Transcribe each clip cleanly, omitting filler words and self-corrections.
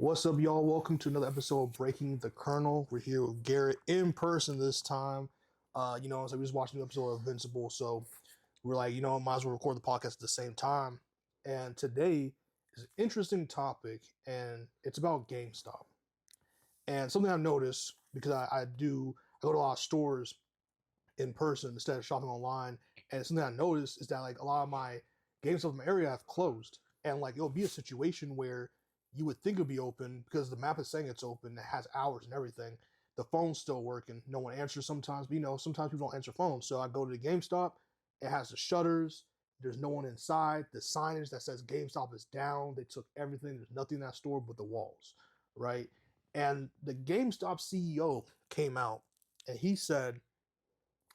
What's up, y'all? Welcome to another episode of Breaking the Kernel. We're here with Garrett in person this time. So we just watched an episode of Invincible, so we're like, might as well record the podcast at the same time. And today is an interesting topic, and it's about GameStop. And something I've noticed, because I go to a lot of stores in person instead of shopping online, and something I noticed is that like a lot of my GameStop in my area have closed, and like it'll be a situation where you would think it'd be open because the map is saying it's open, it has hours and everything. The phone's still working, no one answers sometimes, but sometimes people don't answer phones. So I go to the GameStop, it has the shutters, there's no one inside, the signage that says GameStop is down, they took everything, there's nothing in that store but the walls, right? And the GameStop CEO came out and he said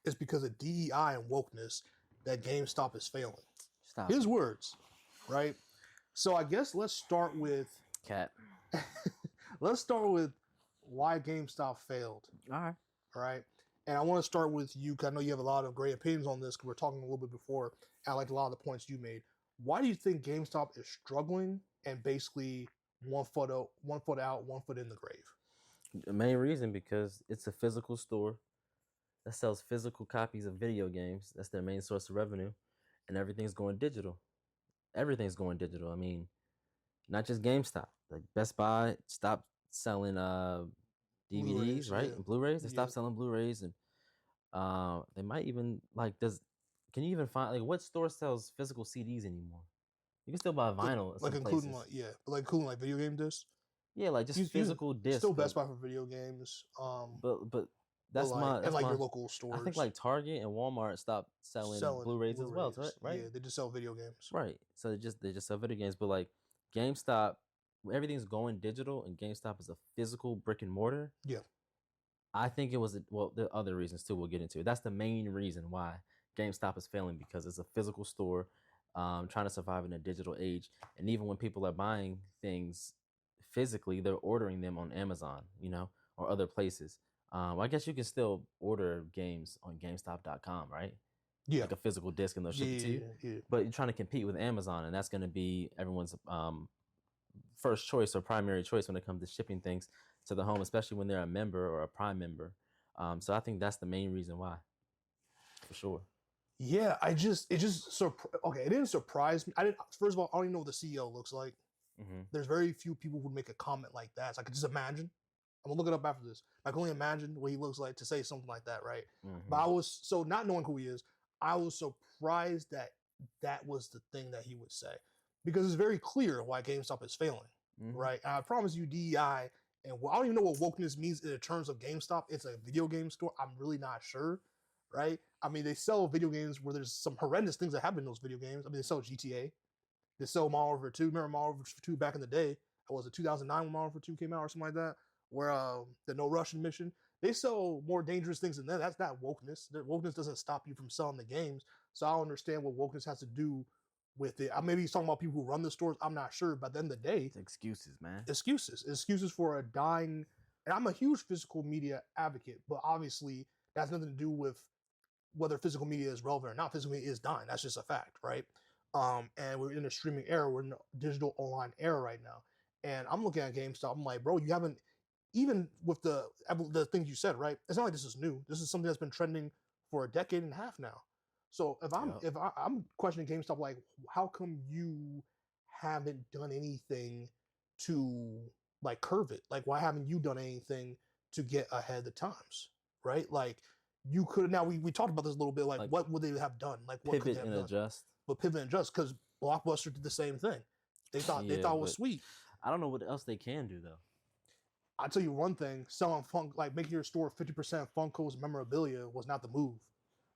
it's because of DEI and wokeness that GameStop is failing. Stop. His words, right? So I guess let's start with let's start with why GameStop failed. All right. And I want to start with you because I know you have a lot of great opinions on this because we were talking a little bit before. And I liked a lot of the points you made. Why do you think GameStop is struggling and basically one foot out, 1 foot in the grave? The main reason because it's a physical store that sells physical copies of video games. That's their main source of revenue, and everything's going digital. Everything's going digital. I mean, not just GameStop. Like Best Buy stopped selling DVDs, Blu-rays, right? Yeah. And Blu-rays. They stopped selling Blu-rays, and they might even can you even find what store sells physical CDs anymore? You can still buy vinyl, including like video game discs. Yeah, like just physical discs. Still Best Buy for video games. But that's your local stores. I think like Target and Walmart stopped selling Blu-rays as well, right? Yeah, they just sell video games. Right. So they just sell video games, but like GameStop, everything's going digital, and GameStop is a physical brick and mortar. Yeah. I think it was there are other reasons too. We'll get into it. That's the main reason why GameStop is failing, because it's a physical store, trying to survive in a digital age, and even when people are buying things physically, they're ordering them on Amazon, or other places. I guess you can still order games on GameStop.com, right? Yeah. Like a physical disc and they'll ship it to you. Yeah. But you're trying to compete with Amazon, and that's going to be everyone's first choice or primary choice when it comes to shipping things to the home, especially when they're a member or a Prime member. So I think that's the main reason why, for sure. Yeah, it didn't surprise me. First of all, I don't even know what the CEO looks like. Mm-hmm. There's very few people who would make a comment like that. So I could just imagine. I'm gonna look it up after this. I can only imagine what he looks like to say something like that, right? Mm-hmm. But not knowing who he is, I was surprised that was the thing that he would say, because it's very clear why GameStop is failing, right? And I promise you, DEI, and I don't even know what wokeness means in terms of GameStop. It's a video game store. I'm really not sure, right? I mean, they sell video games where there's some horrendous things that happen in those video games. I mean, they sell GTA. They sell Modern Warfare 2. Remember Modern Warfare 2 back in the day? Was it 2009 when Modern Warfare 2 came out or something like that? Where the No Russian mission, they sell more dangerous things than that. That's not wokeness. Wokeness doesn't stop you from selling the games. So I don't understand what wokeness has to do with it. Maybe he's talking about people who run the stores. I'm not sure. But at the end of the day, it's excuses, man. Excuses for a dying. And I'm a huge physical media advocate, but obviously that has nothing to do with whether physical media is relevant or not. Physical media is dying. That's just a fact, right? And we're in a streaming era. We're in a digital online era right now. And I'm looking at GameStop. I'm like, bro, you haven't. Even with the things you said, right? It's not like this is new. This is something that's been trending for a decade and a half now. So if I'm questioning GameStop, like, how come you haven't done anything to like curve it? Like, why haven't you done anything to get ahead of the times, right? Like, you could. Now we talked about this a little bit. Like what would they have done? Like, what pivot could they have and done? Adjust. But pivot and adjust, because Blockbuster did the same thing. They thought it was sweet. I don't know what else they can do though. I'll tell you one thing, selling making your store 50% Funkos memorabilia was not the move,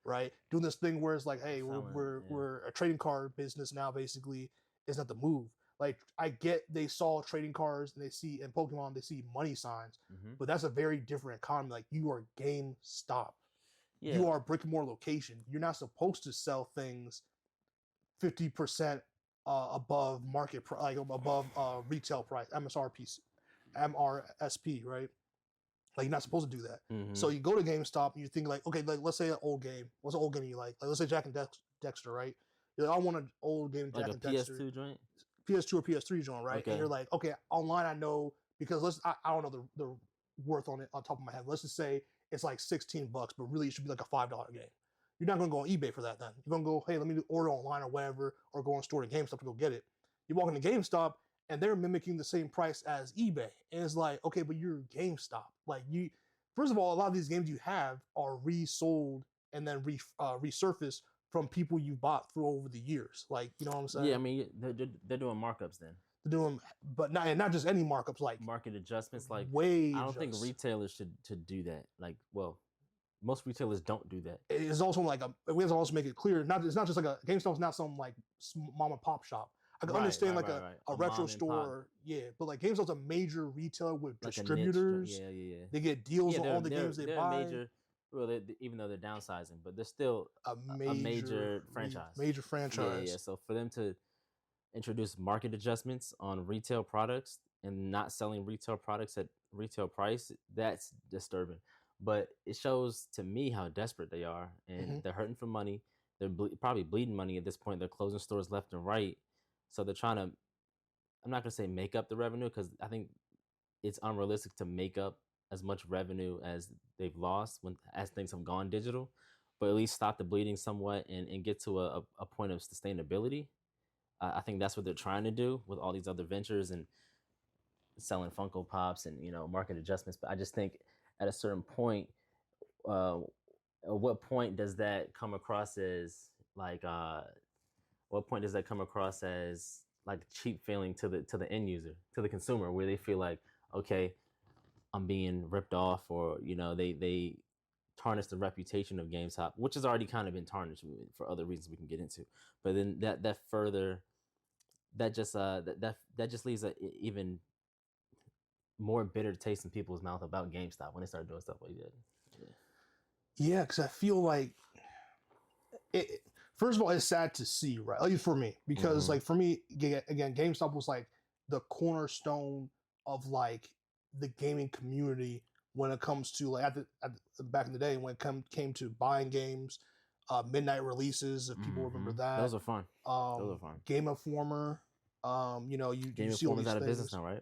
right? Doing this thing where it's like, hey, we're a trading card business now, basically, is not the move. Like, I get they saw trading cards and they see in Pokemon, they see money signs, but that's a very different economy. Like, you are GameStop. Yeah. You are a brick and mortar location. You're not supposed to sell things 50% above market price, like above retail price, MRSP, right? Like, you're not supposed to do that. Mm-hmm. So you go to GameStop and you think like, okay, like let's say an old game. What's an old game you like? Like, let's say Jack and Dexter, right? You're like, I want an old game, Jack and Dexter. PS2 joint? PS2 or PS3 joint, right? Okay. And you're like, okay, online I know because I don't know the worth on it on top of my head. Let's just say it's like $16, but really it should be like a $5 game. You're not going to go on eBay for that then. You're going to go, hey, let me order online or whatever, or go on store to GameStop to go get it. You walk into GameStop and they're mimicking the same price as eBay. And it's like, okay, but you're GameStop. Like first of all, a lot of these games you have are resold and then resurfaced from people you bought through over the years. Like, you know what I'm saying? Yeah, I mean, they're doing markups then. They're doing, but not just any markups, like market adjustments. Like, way. I don't think retailers should do that. Like, well, most retailers don't do that. It is also like we have to also make it clear. It's not just like a GameStop's not some like mom and pop shop. I can understand like a retro store, yeah, but like GameStop's a major retailer with like distributors. Yeah. They get deals on all the games they buy. Well, even though they're downsizing, but they're still a major franchise. Major franchise. Yeah. So for them to introduce market adjustments on retail products and not selling retail products at retail price, that's disturbing. But it shows to me how desperate they are, and they're hurting for money. They're probably bleeding money at this point. They're closing stores left and right. So they're trying to, I'm not going to say make up the revenue, because I think it's unrealistic to make up as much revenue as they've lost as things have gone digital, but at least stop the bleeding somewhat and get to a point of sustainability. I think that's what they're trying to do with all these other ventures and selling Funko Pops and, market adjustments. But I just think at a certain point, at what point does that come across as like, what point does that come across as like cheap feeling to the end user, to the consumer, where they feel like, okay, I'm being ripped off, or they tarnish the reputation of GameStop, which has already kind of been tarnished for other reasons we can get into. But then that further, that just leaves an even more bitter taste in people's mouth about GameStop when they start doing stuff like that. Yeah, because I feel like it. First of all, it's sad to see, right? At least for me, because like for me, again, GameStop was like the cornerstone of like the gaming community when it comes to like back in the day when it came to buying games, midnight releases, if people remember that. Those are fun. Those are fun. Game Informer. You see all these out of things. Business now, right?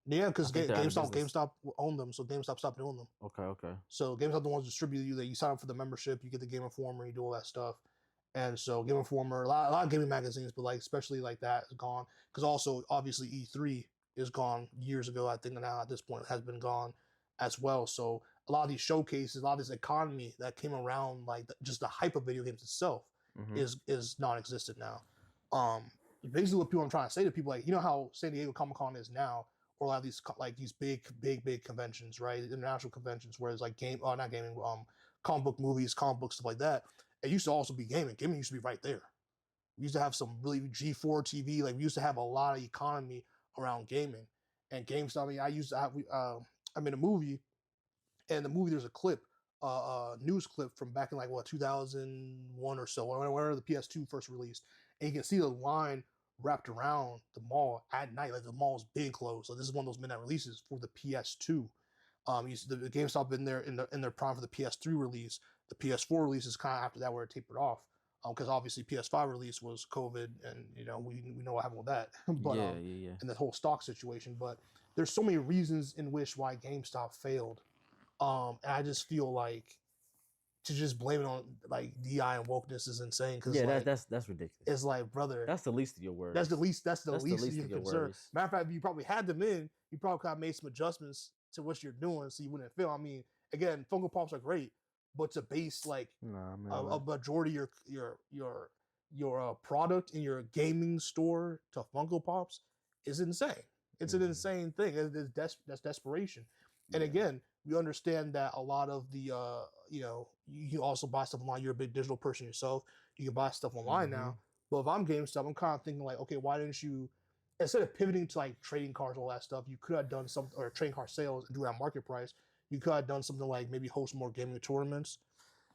Yeah, because GameStop owned them, so GameStop stopped doing them. Okay. So GameStop the ones distribute you. That you sign up for the membership, you get the Game Informer, you do all that stuff. And so Game Informer, a lot of gaming magazines, but like especially like that is gone. Because also obviously E3 is gone years ago. I think now at this point it has been gone as well. So a lot of these showcases, a lot of this economy that came around, like just the hype of video games itself, is non-existent now. Basically what I'm trying to say to people, like, how San Diego Comic-Con is now, or a lot of these like these big conventions, right? International conventions, where it's like comic book movies, comic book stuff like that. It used to also be gaming. Gaming used to be right there. We used to have some really G4 TV. Like we used to have a lot of economy around gaming and GameStop. I mean, I used to have. I'm in a movie, and the movie there's a clip, news clip from back in like 2001 or so, whenever the PS2 first released, and you can see the line wrapped around the mall at night. Like the mall's been closed. So this is one of those midnight releases for the PS2. The GameStop in their prime for the PS3 release. The PS4 release is kind of after that where it tapered off. Because obviously PS5 release was COVID, and we know what happened with that. But yeah. And the whole stock situation. But there's so many reasons in which why GameStop failed. And I just feel like to just blame it on like DI and wokeness is insane. Because that's ridiculous. It's like, brother, that's the least of your worries. That's the least of your concern. Matter of fact, if you probably had them in, you probably could have made some adjustments to what you're doing so you wouldn't fail. I mean, again, Funko Pops are great, but to base like a majority of your product in your gaming store to Funko Pops is insane. It's an insane thing. That's desperation. And again, we understand that a lot of the you can also buy stuff online. You're a big digital person yourself. You can buy stuff online now. But if I'm GameStop, I'm kind of thinking like, okay, why didn't you, instead of pivoting to like trading cards, all that stuff, you could have done something, or trading card sales and do it at market price. You could have done something like maybe host more gaming tournaments.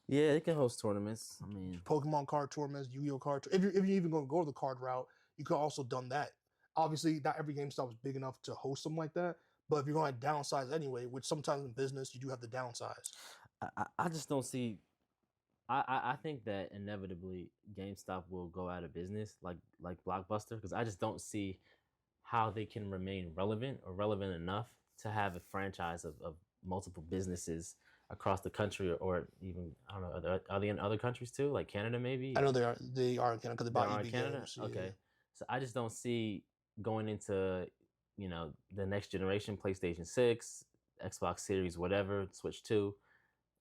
Yeah, it can host tournaments. I mean, Pokemon card tournaments, Yu-Gi-Oh card. If you're even going to go to the card route, you could also done that. Obviously, not every GameStop is big enough to host something like that. But if you're going to downsize anyway, which sometimes in business you do have to downsize. I just don't see. I think that inevitably GameStop will go out of business like Blockbuster, because I just don't see how they can remain relevant or relevant enough to have a franchise of multiple businesses across the country, or even I don't know, are they in other countries too, like Canada maybe? I know they are in Canada because they They bought are in EB Canada. Games. Yeah. Okay, so I just don't see going into the next generation, PlayStation 6, Xbox Series, whatever, Switch 2,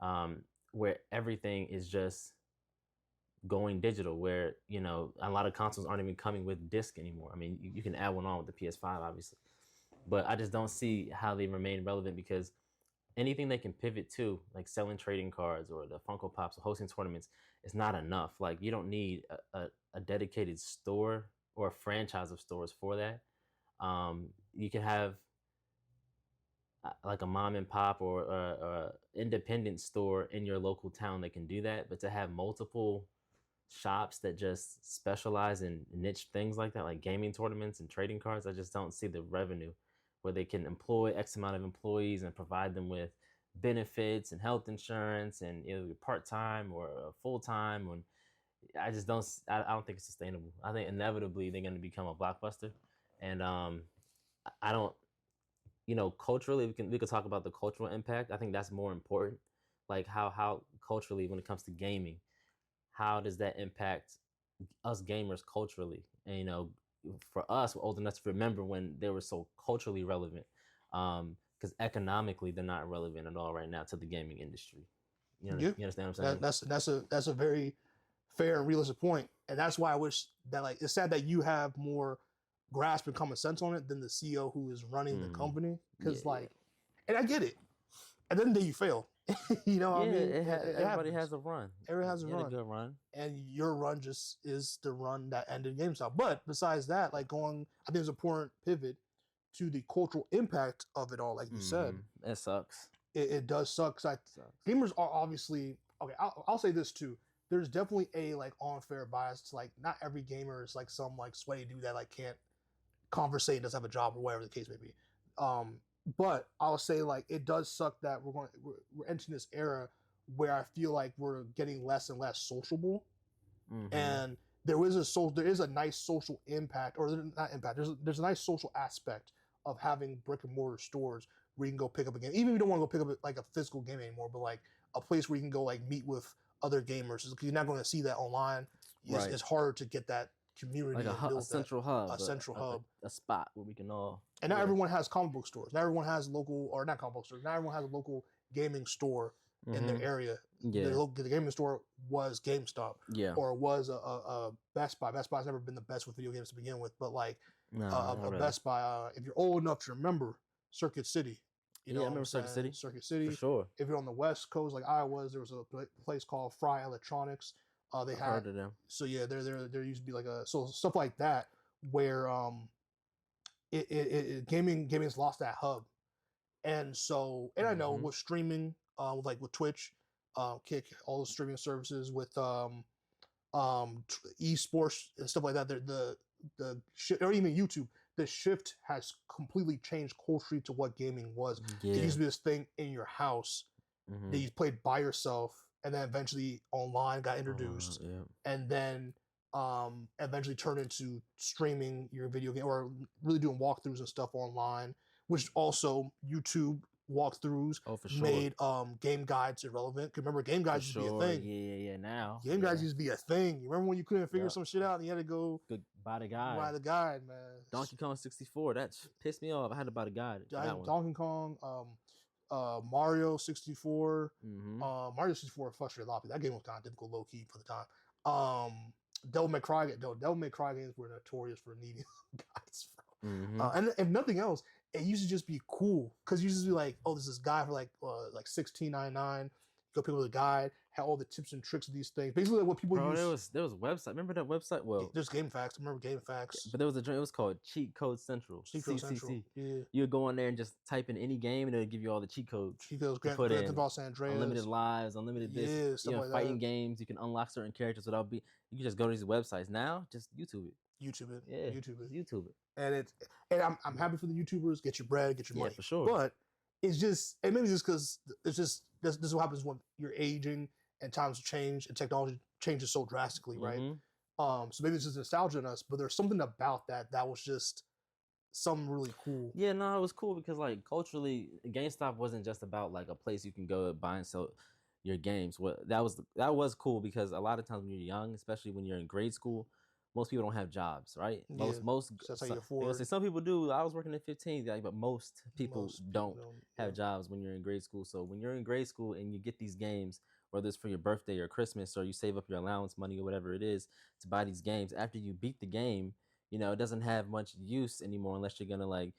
um, where everything is just going digital, where a lot of consoles aren't even coming with disc anymore. I mean, you can add one on with the PS5 obviously, but I just don't see how they remain relevant, because anything they can pivot to, like selling trading cards or the Funko Pops or hosting tournaments, is not enough. Like, you don't need a dedicated store or a franchise of stores for that. You can have like a mom and pop or independent store in your local town that can do that, but to have multiple shops that just specialize in niche things like that, like gaming tournaments and trading cards, I just don't see the revenue where they can employ X amount of employees and provide them with benefits and health insurance and part time or full time. And I just don't. I don't think it's sustainable. I think inevitably they're going to become a blockbuster, and I don't. Culturally, we could talk about the cultural impact. I think that's more important. Like how culturally, when it comes to gaming, how does that impact us gamers culturally? And for us, we're old enough to remember when they were so culturally relevant. Because economically, they're not relevant at all right now to the gaming industry. Yeah. You understand what I'm saying? That's a very fair and realistic point, and that's why I wish that, like, it's sad that you have more grasp and common sense on it than the CEO who is running the company, because and I get it. At the end of the day, you fail. You know what I mean? Everybody has a run. Everybody has a You run. had a good run. And your run just is the run that ended GameStop. But besides that, like, I think it's an important pivot to the cultural impact of it all. Like you said, it sucks. It does suck. Gamers are obviously okay. I'll say this too. There's definitely a like unfair bias to, like, not every gamer is like some like sweaty dude that like can't conversate, doesn't have a job, or whatever the case may be. But I'll say, like, it does suck that we're entering this era where I feel like we're getting less and less sociable, and there is a nice social impact, or not impact. There's a nice social aspect of having brick and mortar stores where you can go pick up a game, even if you don't want to go pick up like a physical game anymore, but like a place where you can go like meet with other gamers. Because you're not going to see that online. It's harder to get that community, like a central hub, a spot where we can all. And not everyone has comic book stores. Not everyone has local, or not comic book stores. Not everyone has a local gaming store in their area. Yeah. The gaming store was GameStop. Yeah. Or was a Best Buy. Best Buy's never been the best with video games to begin with, but like a really. Best Buy. If you're old enough to remember Circuit City, I remember Circuit City. Circuit City, for sure. If you're on the West Coast, like I was, there was a place called Fry Electronics. They had, heard of them. So yeah, there used to be like so stuff like that where gaming has lost that hub, and I know with streaming, like with Twitch, Kick, all the streaming services with esports and stuff like that, the or even YouTube, the shift has completely changed culturally to what gaming was. It used to be this thing in your house that you played by yourself, and then eventually online got introduced, and then eventually turned into streaming your video game, or really doing walkthroughs and stuff online, which also YouTube walkthroughs made game guides irrelevant. Because remember, game guides used to be a thing. Yeah. Now game guides used to be a thing. You remember when you couldn't figure some shit out and you had to go buy the guide? Man. Donkey Kong 64. That pissed me off. I had to buy the guide. Donkey Kong, Mario 64. Mario 64 frustrated a lot of people. That game was kind of difficult, low key for the time. Devil May Cry games were notorious for needing guides. And if nothing else, it used to just be cool, because you used to be like, oh, this is guy for like $16.99. Go pick up the guide, had all the tips and tricks of these things. Basically, like what people use. There was a website. Remember that website? Well, there's GameFAQs. Remember GameFAQs? But there was it was called Cheat Code Central. CCC. Yeah. You would go on there and just type in any game, and it would give you all the cheat codes. Grand Theft Auto San Andreas. Unlimited lives, unlimited this. Yeah, stuff like fighting games. You can unlock certain characters without You can just go to these websites now. Just YouTube it. YouTube it. Yeah. YouTube it. And I'm happy for the YouTubers. Get your bread, get your money. Yeah, for sure. But it's just, and maybe just because it's just this is what happens when you're aging and times change and technology changes so drastically, right? So maybe it's just nostalgia in us, but there's something about that was just something really cool. Yeah, no, it was cool because like culturally, GameStop wasn't just about like a place you can go buy and sell your games. What that was cool because a lot of times when you're young, especially when you're in grade school, most people don't have jobs, right? Yeah, Most that's how you they're gonna afford. say some people do. I was working at 15, like, but most people Most people don't don't. have Yeah. jobs when you're in grade school. So when you're in grade school and you get these games, whether it's for your birthday or Christmas, or you save up your allowance money or whatever it is to buy these games, after you beat the game, it doesn't have much use anymore unless you're gonna like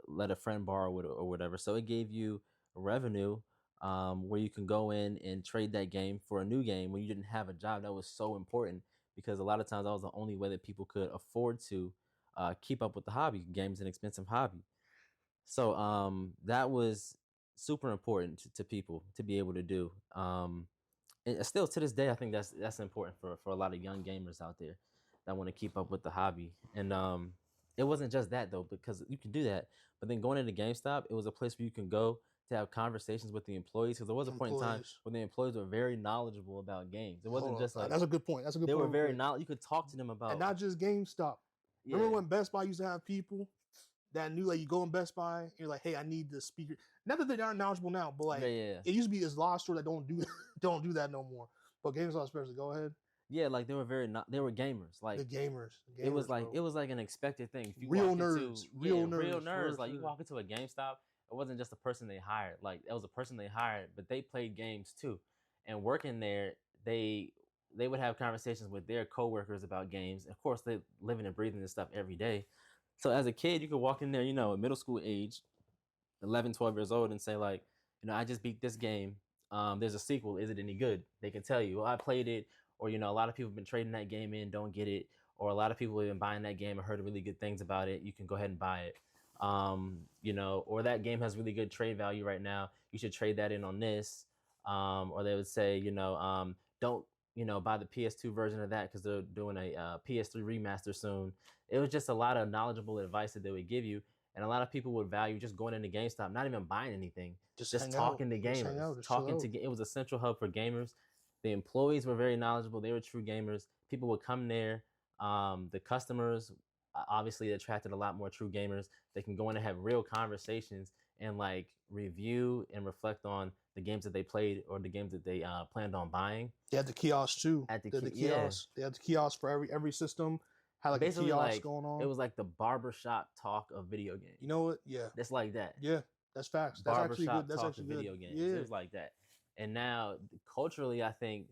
let a friend borrow it or whatever. So it gave you revenue where you can go in and trade that game for a new game when you didn't have a job. That was so important because a lot of times that was the only way that people could afford to keep up with the hobby. Games an expensive hobby. So that was super important to people to be able to do. And still to this day, I think that's important for a lot of young gamers out there that want to keep up with the hobby. And it wasn't just that though, because you can do that. But then going into GameStop, it was a place where you can go to have conversations with the employees. Because there was a point in time Employees. when the employees were very knowledgeable about games. It wasn't Hold just on. like That's a good point. That's a good they point. were real very quick. knowledgeable. You could talk to them about And not just GameStop. yeah, Remember when Best Buy used to have people that knew, like, you go in Best Buy, and you're like, hey, I need the speaker. Not that they aren't knowledgeable now, but like yeah. it used to be this lot of stores that don't do don't do that no more. But GameStop especially, go ahead. Yeah, like they were they were gamers. Like The gamers, it was like bro. it was like an expected thing. If you Real walked nerds, into real real nerds, nerds, for like you sure. walk into a GameStop, it wasn't just a person they hired. Like it was a person they hired, but they played games too. And working there, they would have conversations with their coworkers about games. Of course, they living and breathing this stuff every day. So as a kid, you could walk in there, at middle school age, 11, 12 years old and say like, I just beat this game. There's a sequel. Is it any good? They can tell you, well, I played it, or a lot of people have been trading that game in, don't get it, or a lot of people have been buying that game and heard really good things about it. You can go ahead and buy it. Or that game has really good trade value right now. You should trade that in on this. Or they would say, don't buy the PS2 version of that because they're doing a PS3 remaster soon. It was just a lot of knowledgeable advice that they would give you. And a lot of people would value just going into GameStop, not even buying anything, just talking to gamers, it was a central hub for gamers. The employees were very knowledgeable. They were true gamers. People would come there. The customers obviously attracted a lot more true gamers. They can go in and have real conversations and like review and reflect on the games that they played or the games that they planned on buying. They had the kiosks too. At the kiosks. Yeah. They had the kiosks for every system. Had like basically a kiosk going on. It was like the barbershop talk of video games. You know what? Yeah. That's like that. Yeah, that's facts. That's actually good. That's actually good. Video games. Yeah. It was like that. And now culturally, I think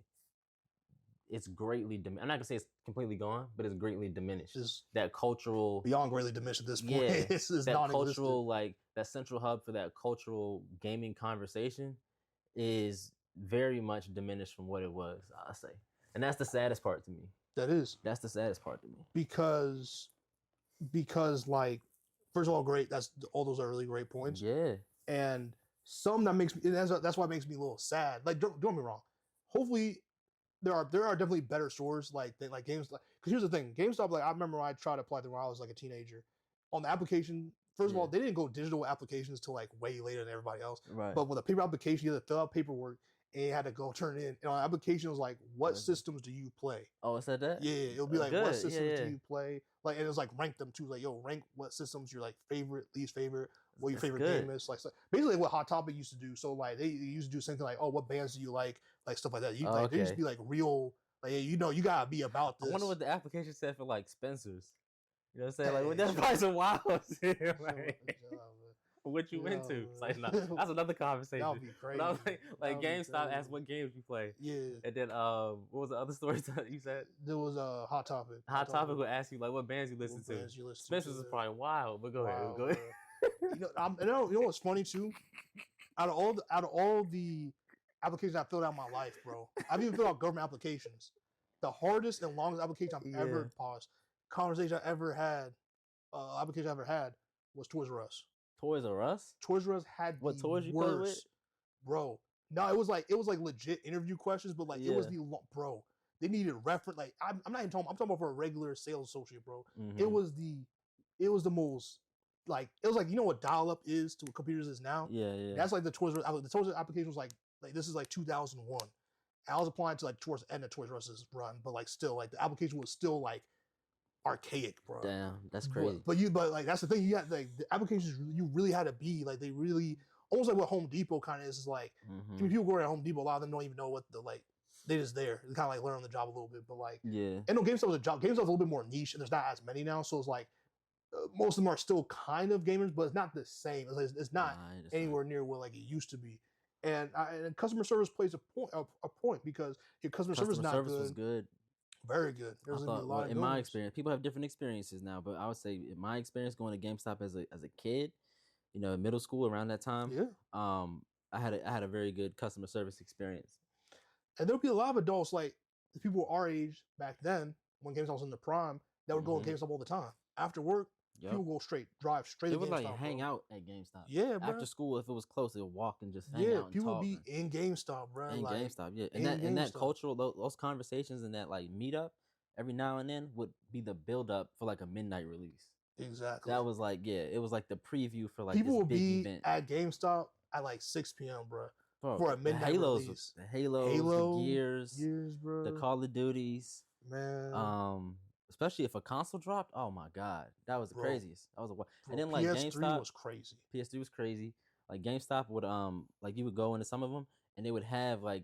it's greatly I'm not gonna say it's completely gone, but it's greatly diminished. That cultural beyond greatly diminished at this point. Yeah, it's that cultural, like that central hub for that cultural gaming conversation is very much diminished from what it was, I'll say. And that's the saddest part to me. That's the saddest part to me. Because like, first of all, great. All those are really great points. Yeah. And some that makes me that's why it makes me a little sad. Like, don't get me wrong. Hopefully there are definitely better stores like games. Because here's the thing, GameStop. Like, I remember when I tried to apply them when I was like a teenager. On the application, first of all, they didn't go digital applications till like way later than everybody else. Right. But with a paper application, you had to fill out paperwork and you had to go turn it in. And on the application, it was like, what systems do you play? Oh, it said that? Yeah, it'll be like, what systems do you play? Like, and it was like rank them too. Like, yo, rank what systems your like favorite, least favorite, what your favorite game is. Like, so basically what Hot Topic used to do. So like they used to do something like, oh, what bands do you like stuff like that. You They used to be like real. Like, you gotta be about this. I wonder what the application said for like Spencer's. You know what I'm saying? Like, well, that's probably some wild shit. What you into? It's like, no, that's another conversation. That would be crazy. Like GameStop asked what games you play. Yeah. And then what was the other story you said? There was a Hot Topic. Hot Topic would ask you like what bands you listen to. Spencer's is probably wild, but go ahead. Go ahead. You know what's funny too? Out of all the applications I filled out in my life, bro, I've even filled out government applications. The hardest and longest application I've ever paused, conversation I ever had, application I ever had was Toys R Us. Toys R Us? Toys R Us had what toys you play with, bro. No, it was like legit interview questions, but like it was bro. They needed reference. Like, I'm not even talking. I'm talking about for a regular sales associate, bro. Mm-hmm. It was the most like, it was like, you know what dial up is to what computers is now. Yeah. That's like the Toys R Us. The Toys R Us application was like this is like 2001. I was applying to like towards the end of Toys R Us's run, but like still like the application was still like archaic, bro. Damn, that's crazy. But like that's the thing. You got like the applications. You really had to be like they really almost like what Home Depot kind of is like. I mean, people go to Home Depot. A lot of them don't even know what the like. They just there. They kind of like learn on the job a little bit. But like, Yeah. I know GameStop was a job. GameStop's a little bit more niche, and there's not as many now. So it's like most of them are still kind of gamers, but it's not the same. It's not anywhere near what like it used to be. And customer service plays a point because your customer service is not service good. was good. Very good. There's gonna be a lot of in my experience, people have different experiences now, but I would say in my experience going to GameStop as a kid, you know, middle school around that time, I had a very good customer service experience. And there'll be a lot of adults like people our age back then when GameStop was in the prime that would go to GameStop all the time after work. People go drive straight. They to would GameStop, like hang out at GameStop. Yeah, bro. After school, if it was close, they would walk and just hang out. People would be in GameStop, bro. In like, GameStop, yeah. And that cultural those conversations and that like meetup every now and then would be the build up for like a midnight release. Exactly. That was like it was like the preview for like people this would big be event. at GameStop at like 6 p.m., bro. For a midnight release. The Halos, the Gears, bro. The Call of Duties, man. Especially if a console dropped, oh my god, that was the craziest. That was and then like PS3 GameStop was crazy. PS3 was crazy. Like GameStop would like you would go into some of them and they would have like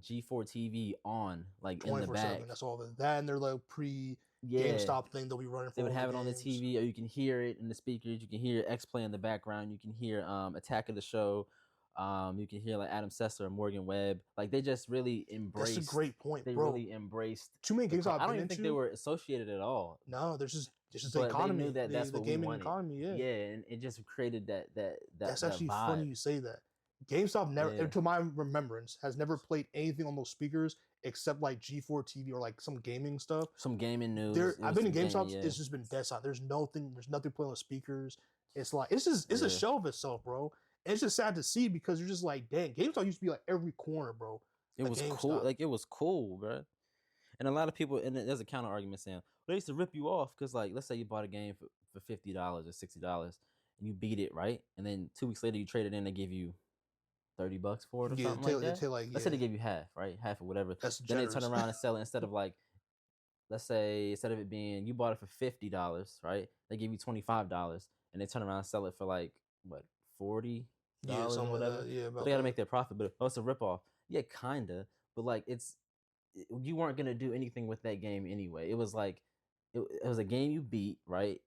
G4 TV on like in the back. That's all that and their like GameStop thing they'll be running. They would have it on the TV, or you can hear it in the speakers. You can hear X Play in the background. You can hear Attack of the Show. You can hear like Adam Sessler and Morgan Webb. Like they just really embraced. That's a great point, they bro. They really embraced too many games. I don't even think they were associated at all. No, there's just the economy. They knew that's the what gaming we wanted. economy. Yeah, and it just created that. That's actually vibe. funny you say that. GameStop never, to my remembrance, has never played anything on those speakers except like G4 TV or like some gaming stuff. Some gaming news. I've been in GameStop. It's just been dead silent. There's nothing playing on the speakers. It's like it's a show of itself, bro. And it's just sad to see because you're just like, dang, GameStop used to be like every corner, bro. It was cool. Like it was cool, bro. And a lot of people, and there's a counter argument saying, well, they used to rip you off because, like, let's say you bought a game for $50 or $60 and you beat it, right? And then 2 weeks later you trade it in, they give you $30 for it or something like that. Let's say they give you half, right? Half or whatever. That's then generous. They turn around and sell it instead of like, let's say instead of it being you bought it for $50, right? They give you $25 and they turn around and sell it for like what $40 or whatever. But they got to make their profit. But it's a ripoff. Yeah, kinda. But like you weren't gonna do anything with that game anyway. It was like it was a game you beat, right?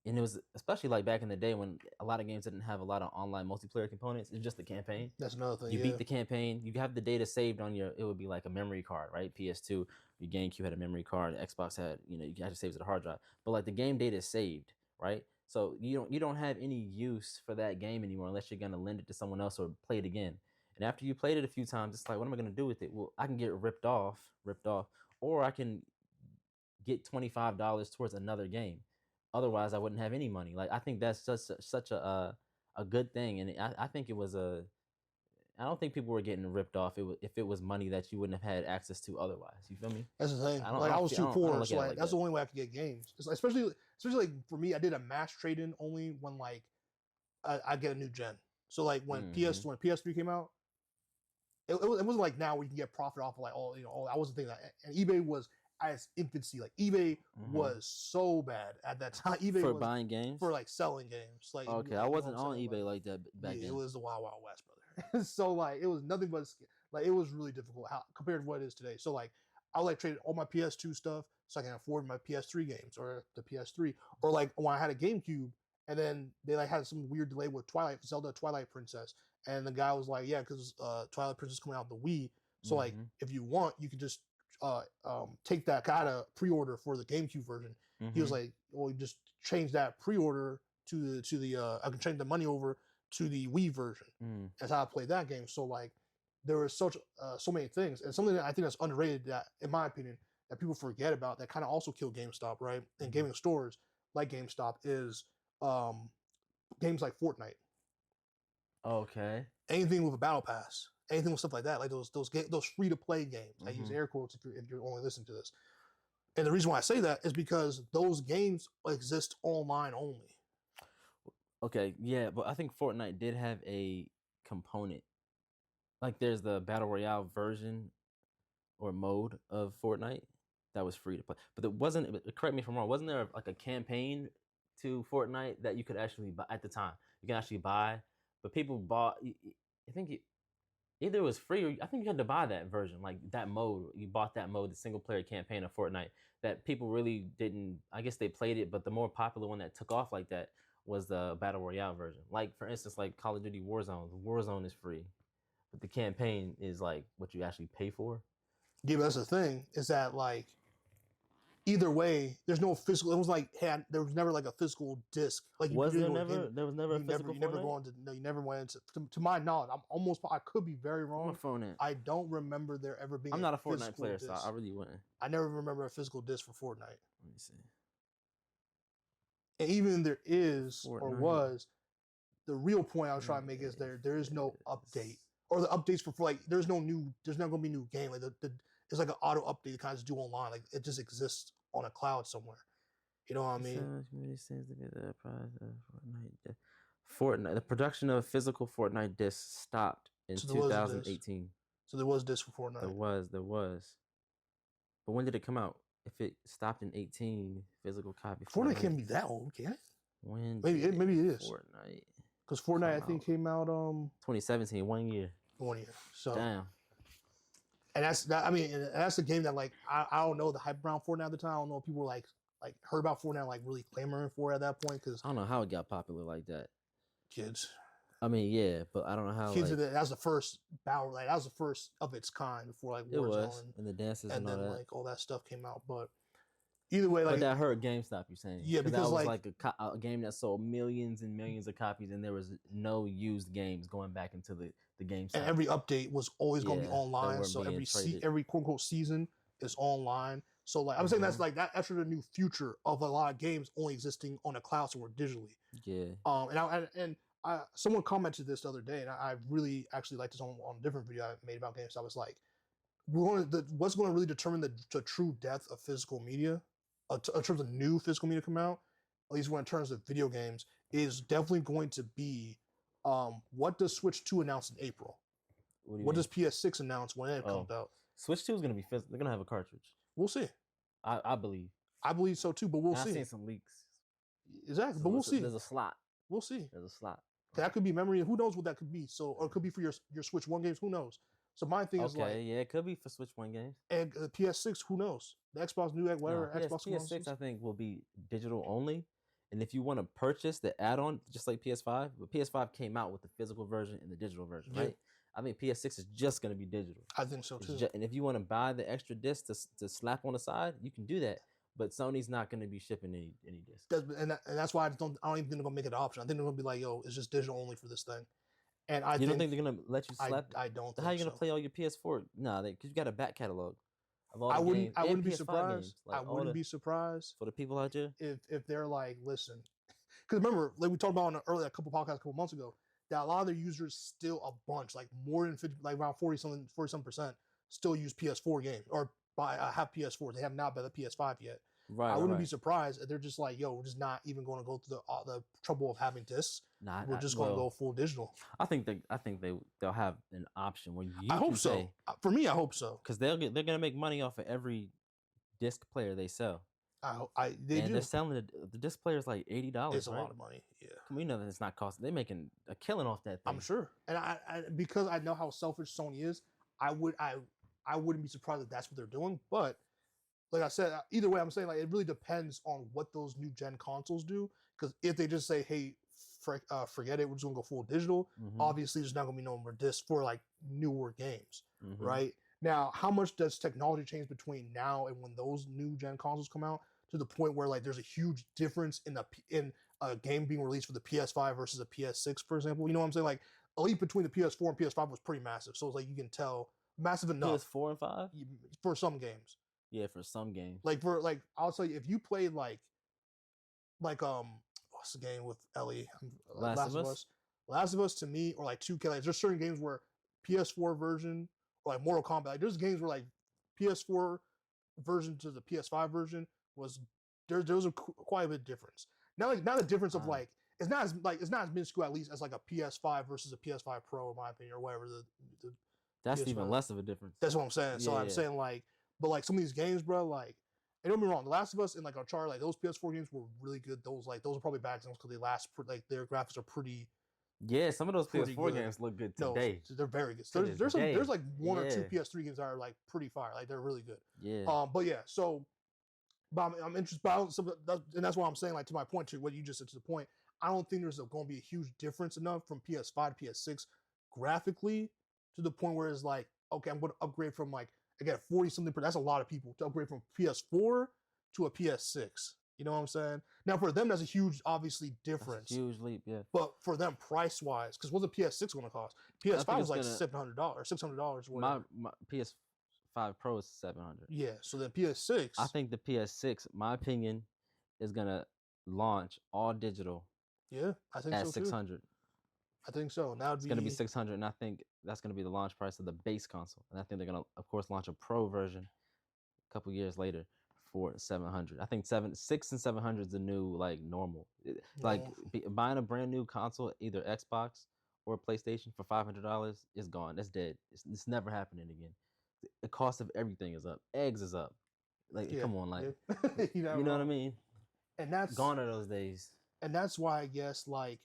And it was especially like back in the day when a lot of games didn't have a lot of online multiplayer components. It's just the campaign. That's another thing. You beat the campaign. You have the data saved on your. It would be like a memory card, right? PS2, your GameCube had a memory card. Xbox had, you had to save it to the hard drive. But like the game data is saved, right? So you don't have any use for that game anymore unless you're gonna lend it to someone else or play it again. And after you played it a few times, it's like, what am I gonna do with it? Well, I can get ripped off, or I can get $25 towards another game. Otherwise, I wouldn't have any money. Like I think that's such a good thing, and I think it was I don't think people were getting ripped off. If it was money that you wouldn't have had access to otherwise. You feel me? That's the thing. I was too poor, so like that's the only way I could get games. Especially like for me, I did a mass trade in only when like I get a new gen. So like when PS3 came out, it wasn't like now where you can get profit off of like I wasn't thinking that. And eBay was at its infancy. Like eBay was so bad at that time. eBay for was buying games, for like selling games. Like okay, I wasn't on eBay like that back then. It was the Wild Wild West, brother. So like it was nothing but like it was really difficult compared to what it is today. So like I would like trade all my PS2 stuff so I can afford my PS3 games or the PS3, or like when I had a GameCube and then they like had some weird delay with Zelda Twilight Princess, and the guy was like, yeah, because Twilight Princess coming out the Wii, so like if you want, you can just take that kind of pre-order for the GameCube version. He was like, well, you just change that pre-order to the I can change the money over to the Wii version. That's how I played that game. So like there were so many things, and something that I think that's underrated, that in my opinion that people forget about, that kind of also killed GameStop, right? And gaming stores like GameStop is games like Fortnite. Okay. Anything with a battle pass, anything with stuff like that, like those free to play games. I use air quotes if you're only listening to this. And the reason why I say that is because those games exist online only. Okay, yeah, but I think Fortnite did have a component. Like there's the Battle Royale version or mode of Fortnite. that was free to play. But it wasn't. Correct me if I'm wrong. Wasn't there like a campaign to Fortnite that you could actually buy at the time? You can actually buy, but people bought. I think either it was free or I think you had to buy that version, like that mode. You bought that mode, the single player campaign of Fortnite that people really didn't. I guess they played it, but the more popular one that took off like that was the battle royale version. Like for instance, like Call of Duty Warzone. Warzone is free, but the campaign is like what you actually pay for. Yeah, but that's the thing is that like either way, there's no physical. It was like there was never like a physical disc. Like Was there never? There was never a physical. You never go into no. You never went into. To my knowledge, I could be very wrong. I'm a phone in. I don't remember there ever being. I'm not a Fortnite player, disc. so I really wouldn't. I never remember a physical disc for Fortnite. Let me see. And even there is Fortnite. Or was, the real point I was trying to make is there is no update or the updates for like there's not going to be new game like it's like an auto update that kind of just do online like it just exists on a cloud somewhere. You know what I mean? Seems to be the prize of Fortnite. The production of physical Fortnite discs stopped in 2018. So there was disc for Fortnite. There was. But when did it come out? If it stopped in 18, physical copy. Fortnite can't be that old, can it? When maybe it is. Fortnite. Because Fortnite, I think, came out 2017, 1 year. 1 year. So damn. And that's that. I mean, and that's a game that like I don't know the hype around Fortnite at the time. I don't know if people were like heard about Fortnite like really clamoring for it at that point because I don't know how it got popular like that. Kids. I mean, yeah, but I don't know how. Kids, that was the first battle. Like that was the first of its kind before like Warzone and the dances and then all that. Like all that stuff came out. But either way, like but that hurt GameStop. You're saying? Yeah, because that was like a game that sold millions and millions of copies, and there was no used games going back into the GameStop. And every update was always going to be online. So every quote unquote season is online. So like I'm saying that's like that's the new future of a lot of games only existing on a cloud somewhere digitally. Yeah. And someone commented this the other day, and I really actually liked this on a different video I made about GameStop. It's like what's going to really determine the true depth of physical media, in terms of new physical media come out, at least when in terms of video games, is definitely going to be what does Switch 2 announce in April? What does PS6 announce when it comes out? Switch 2 is going to be physical. They're going to have a cartridge. We'll see. I believe. I believe so too, but we'll see. I've seen some leaks. Exactly, but we'll see. There's a slot. We'll see. There's a slot. That could be memory. Who knows what that could be? So, or it could be for your Switch 1 games. Who knows? So my thing is like, yeah, it could be for Switch 1 games. And the PS6, who knows? The Xbox New X, whatever Xbox PS6, I think will be digital only. And if you want to purchase the add-on, just like PS5, but PS5 came out with the physical version and the digital version, right? I think PS6 is just going to be digital. I think so too. And if you want to buy the extra disc to slap on the side, you can do that. But Sony's not going to be shipping any discs. And that's why I don't even think they're going to make it an option. I think they're going to be like, yo, it's just digital only for this thing. And you don't think they're going to let you slap? I don't think How are you going to play all your PS4? No, because you got a back catalog of all I the wouldn't, games. I wouldn't be surprised. Games, like I wouldn't be surprised for the people out there if they're like, listen, because remember, like we talked about a couple podcasts a couple months ago, that a lot of their users still a bunch, like more than 50, like around 40% still use PS4 games or have PS4s. They have not bought the PS5 yet. Right. I wouldn't be surprised if they're just like, yo, we're just not even going to go through the trouble of having discs. We're just going to go full digital. I think they'll have an option where you. I hope so. For me, I hope so. Because they're gonna make money off of every disc player they sell. They're selling the disc player is like $80. It's a lot of money. Yeah, we know that it's not costing. They're making a killing off that thing. I'm sure, and I because I know how selfish Sony is, I wouldn't be surprised if that's what they're doing. But like I said, either way, I'm saying like it really depends on what those new gen consoles do. Because if they just say, hey, forget it, we're just gonna go full digital. Obviously, there's not gonna be no more discs for like newer games, right? Now, how much does technology change between now and when those new gen consoles come out to the point where like there's a huge difference in a game being released for the PS5 versus a PS6, for example? You know what I'm saying? Like a leap between the PS4 and PS5 was pretty massive. So it's like you can tell massive enough. PS4 and 5 for some games. Yeah, for some games. Like I'll tell you, if you played like what's the game with Ellie? Last of Us. Last of Us to me, or like 2K. Like there's certain games where PS4 version. Like Mortal Kombat, like there's games where like PS4 version to the PS5 version was there was quite a bit of difference. Not a difference of like it's not as minuscule at least as like a PS5 versus a PS5 Pro in my opinion or whatever that's PS5. even less of a difference. That's what I'm saying. So I'm saying like But like some of these games, bro, like, and don't be wrong, The Last of Us and like Uncharted, like those PS4 games were really good. Those are probably bad examples because they last like their graphics are pretty Yeah, some of those pretty PS4 good. games look good No, today. they're very good. To this There's day. like one or two Yeah. PS3 games that are like pretty fire. Like they're really good. Yeah. But yeah, so but I'm interested. But I don't, and that's why I'm saying, like, to my point, to what you just said, to the point. I don't think there's going to be a huge difference enough from PS5 to PS6 graphically to the point where it's like, okay, I'm going to upgrade from like again 40 something. That's a lot of people to upgrade from PS4 to a PS6. You know what I'm saying? Now for them, that's a huge, obviously difference. That's a huge leap, yeah. But for them, price wise, because what's a PS6 going to cost? PS5 was like $700, $600. My PS5 Pro is $700. Yeah, so then PS6. I think the PS6, my opinion, is gonna launch all digital. Yeah, I think at so $600. Too. I think so. Now it's gonna be $600, and I think that's gonna be the launch price of the base console. And I think they're gonna, of course, launch a Pro version a couple years later for $700. I think 6 and 700 is the new like normal. Like buying a brand new console, either Xbox or PlayStation for $500 is gone. That's dead. It's never happening again. The cost of everything is up. Eggs is up. Like, come on, like, you know what I mean? And that's gone are those days. And that's why I guess, like,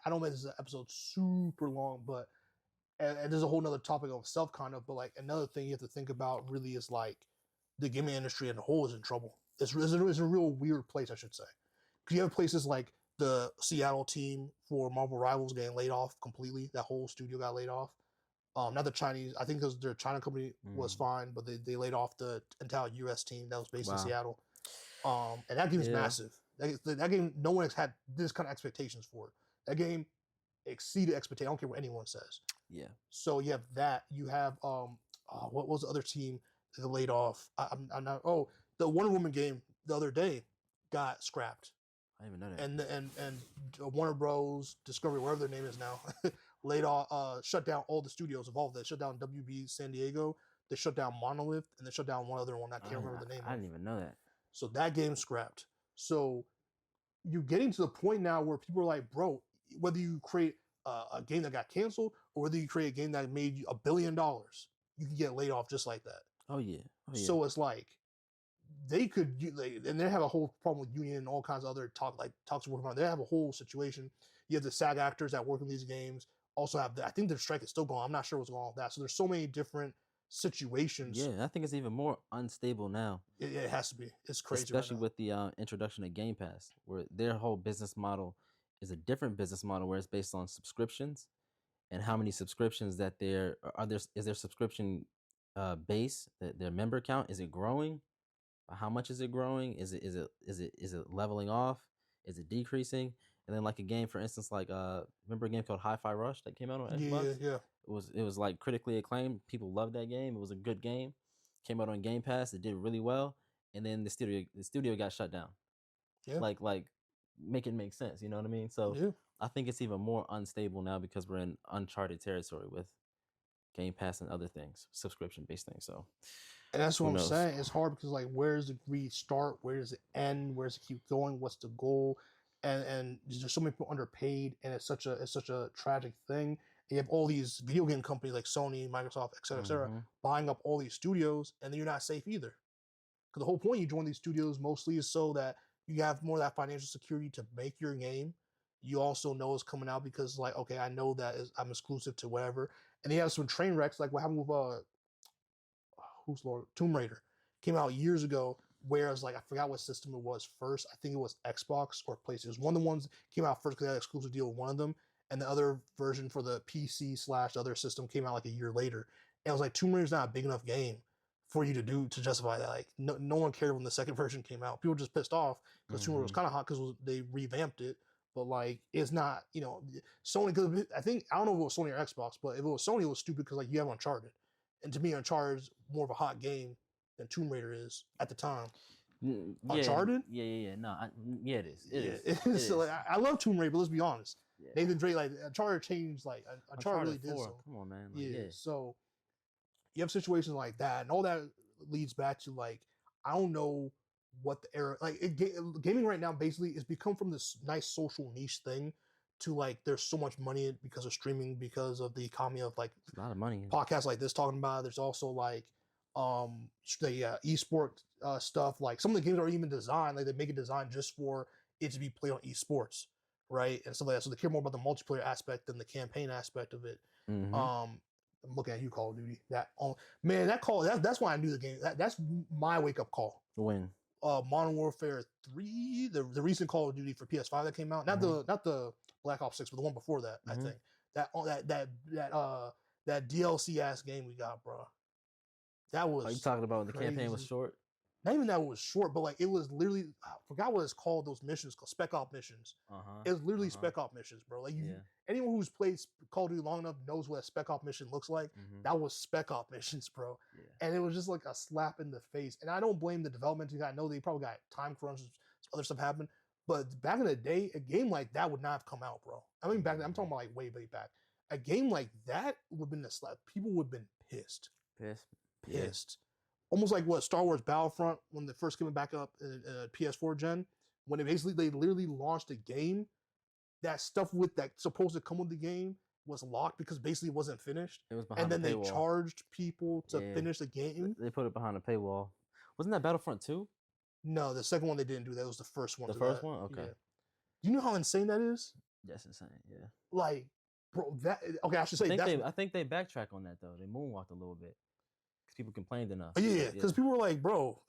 I don't think this is an episode super long, but and there's a whole nother topic of self kind of, but like another thing you have to think about really is like the gaming industry as a whole is in trouble. It's a real weird place, I should say, because you have places like the Seattle team for Marvel Rivals getting laid off completely. That whole studio got laid off. Not the Chinese. I think because their China company was fine, but they laid off the entire U.S. team that was based in Seattle. And that game is massive. That game, no one has had this kind of expectations for it. That game exceeded expectations. I don't care what anyone says. Yeah. So you have that. You have what was the other team that laid off? I'm not. Oh, the Wonder Woman game the other day got scrapped. I didn't even know that. And Warner Bros. Discovery, whatever their name is now, laid off, shut down all the studios involved. They shut down WB San Diego. They shut down Monolith, and they shut down one other one. I can't remember the name. I didn't even know that. So that game's scrapped. So you're getting to the point now where people are like, bro, whether you create a game that got canceled or whether you create a game that made you $1 billion, you can get laid off just like that. Oh yeah. So it's like they could, and they have a whole problem with union and all kinds of other talks working on. They have a whole situation. You have the SAG actors that work in these games. Also have I think their strike is still going. I'm not sure what's going on with that. So there's so many different situations. Yeah, I think it's even more unstable now. It has to be. It's crazy, especially with the introduction of Game Pass, where their whole business model is a different business model, where it's based on subscriptions and how many subscriptions that is their subscription base, their member count, is it growing? How much is it growing? Is it leveling off? Is it decreasing? And then like a game, for instance, like remember a game called Hi-Fi Rush that came out on Xbox? Yeah. It was like critically acclaimed. People loved that game. It was a good game. Came out on Game Pass. It did really well. And then the studio got shut down. Yeah. Like make it make sense. You know what I mean? So I think it's even more unstable now because we're in uncharted territory with Game Pass and other things, subscription based things. So. And that's what I'm saying. It's hard because like, where does the greed start? Where does it end? Where does it keep going? What's the goal? And there's so many people underpaid, and it's such a tragic thing. And you have all these video game companies like Sony, Microsoft, et cetera, buying up all these studios, and then you're not safe either. Because the whole point you join these studios mostly is so that you have more of that financial security to make your game. You also know it's coming out because like, okay, I know that I'm exclusive to whatever. And they have some train wrecks like what happened with Tomb Raider came out years ago. Whereas, like, I forgot what system it was first. I think it was Xbox or PlayStation. It was one of the ones that came out first because they had an exclusive deal with one of them. And the other version for the PC/other system came out like a year later. And it was like, Tomb Raider's not a big enough game for you to justify that. Like, no one cared when the second version came out. People were just pissed off because Tomb Raider was kind of hot because they revamped it. But, like, it's not, Sony, because I don't know if it was Sony or Xbox, but if it was Sony, it was stupid because, like, you have Uncharted. And to me, Uncharted is more of a hot game than Tomb Raider is at the time. Uncharted? Yeah. No, it is. It is. So, like, I love Tomb Raider, but let's be honest. Yeah. Nathan Drake, like, Uncharted changed, like, Uncharted really did so. Come on, man. Like, so you have situations like that, and all that leads back to, like, I don't know what the era, like, gaming right now basically is become from this nice social niche thing to, like, there's so much money because of streaming, because of the economy of, like, a lot of money. Podcasts like this talking about it. There's also, like, esport stuff. Like some of the games are even designed, like they make it designed just for it to be played on esports, right? And stuff like that. So they care more about the multiplayer aspect than the campaign aspect of it. Mm-hmm. I'm looking at you, Call of Duty. That's why I knew the game. That's my wake up call. When? Modern Warfare 3, the recent Call of Duty for PS5 that came out. Not the Black Ops 6, but the one before that. I think that DLC ass game we got, bro. That was. Are you talking about when the campaign was crazy. short? Not even that it was short, but like it was literally. I forgot what it's called. Those missions called Spec Op missions. It was literally Spec Op missions, bro. Like anyone who's played Call of Duty long enough knows what a Spec Op mission looks like. That was Spec Op missions, bro. Yeah. And it was just like a slap in the face. And I don't blame the development team. I know they probably got time crunches, other stuff happened. But back in the day, a game like that would not have come out, bro. I mean, back then, I'm talking about like way back. A game like that would have been a slap. People would have been pissed. Pissed. Almost like what Star Wars Battlefront when they first came back up in PS4 gen, when they literally launched a game, that stuff with that supposed to come with the game was locked because basically it wasn't finished. It was behind and then they charged people to finish the game. They put it behind a paywall. Wasn't that Battlefront 2? No, the second one they didn't do that. It was the first one. The first one? Okay. Yeah. Do you know how insane that is? That's insane, yeah. Like, bro, I should say I think they backtrack on that though. They moonwalked a little bit. People complained enough. Yeah, because people were like, bro,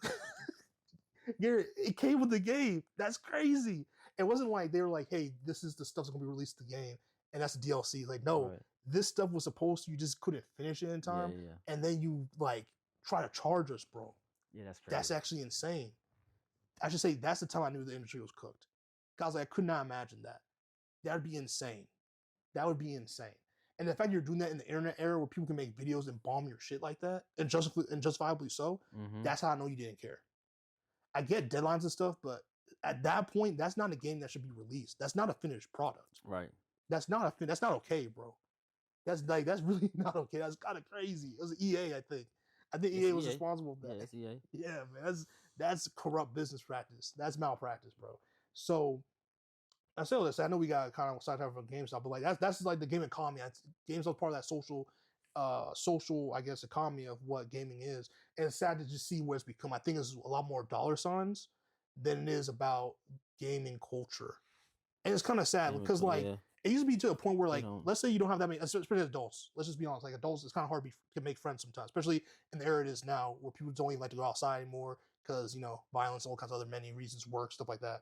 Garrett, it came with the game. That's crazy. It wasn't like they were like, hey, this is the stuff that's going to be released to the game, and that's the DLC. Like, no, this stuff was supposed to, you just couldn't finish it in time, and then you, like, try to charge us, bro. Yeah, that's crazy. That's actually insane. I should say that's the time I knew the industry was cooked. Because I could not imagine that. That would be insane. That would be insane. And the fact you're doing that in the internet era where people can make videos and bomb your shit like that, and justifiably so, that's how I know you didn't care. I get deadlines and stuff, but at that point, that's not a game that should be released. That's not a finished product. Right. That's not okay, bro. That's really not okay. That's kind of crazy. It was EA, I think. EA was responsible for that. Yeah, it's EA. Yeah, man. That's corrupt business practice. That's malpractice, bro. So I say all this. I know we got kind of sidetracked from GameStop, but like that's like the game economy. GameStop's part of that social, I guess, economy of what gaming is. And it's sad to just see where it's become. I think it's a lot more dollar signs than it is about gaming culture. And it's kind of sad because like it used to be to a point where like let's say you don't have that many, especially adults. Let's just be honest. Like adults, it's kind of hard to make friends sometimes, especially in the era it is now, where people don't even like to go outside anymore because violence, all kinds of other many reasons, work, stuff like that.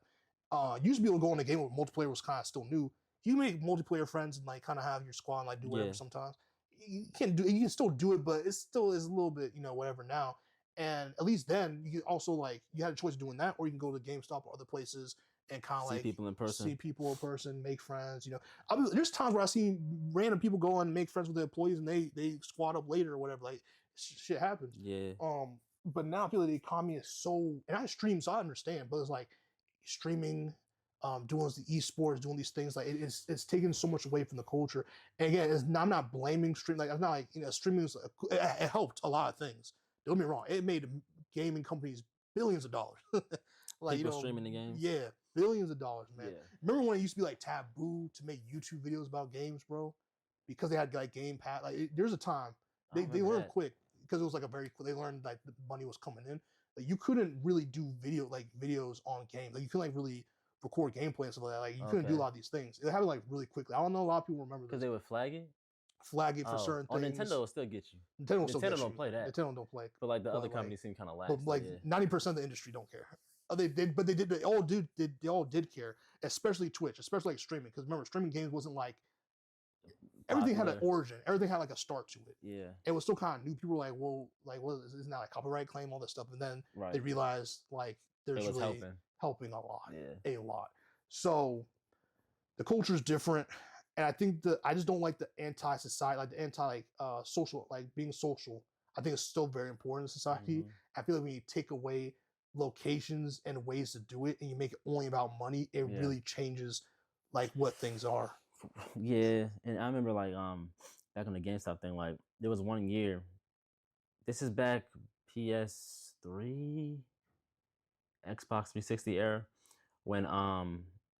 Used to be able to go in a game where multiplayer was kind of still new. You make multiplayer friends and like kind of have your squad and like do whatever sometimes. You can still do it, but it still is a little bit, whatever now. And at least then you can also like, you had a choice of doing that, or you can go to GameStop or other places and kind of like see people in person, make friends, there's times where I see random people go and make friends with their employees and they squad up later or whatever. Like shit happens. Yeah. But now I feel like the economy is so, and I stream, so I understand, but it's like, streaming, doing the esports, doing these things, like it's taken so much away from the culture. And again, I'm not blaming stream. Like I'm not like streaming was it helped a lot of things. Don't get me wrong, it made gaming companies billions of dollars. Like people streaming the games. Yeah, billions of dollars, man. Yeah. Remember when it used to be like taboo to make YouTube videos about games, bro? Because they had like Game Pass. Like there's a time they learned quick because it was like they learned like the money was coming in. Like you couldn't really do videos on games. Like you couldn't like really record gameplay and stuff like that. Like you couldn't do a lot of these things. It happened like really quickly. I don't know a lot of people remember this. Because they would flag it for certain things. On Nintendo will still get you. Nintendo don't play that. Nintendo don't play. But like the other companies seem kind of lax. But like 90% of the industry don't care. They all did care, especially Twitch, especially like streaming. Because remember, streaming games wasn't like everything had an origin. Everything had like a start to it. Yeah. It was still kind of new. People were like, well, like, what is isn't that like copyright claim, all this stuff? And then they realized like there's really helping a lot. Yeah. A lot. So the culture is different. And I think I just don't like the anti-society, like the social, like being social. I think it's still very important in society. I feel like when you take away locations and ways to do it and you make it only about money, it really changes like what things are. Yeah, and I remember like back on the GameStop thing, like there was one year. This is back PS3, Xbox 360 era, when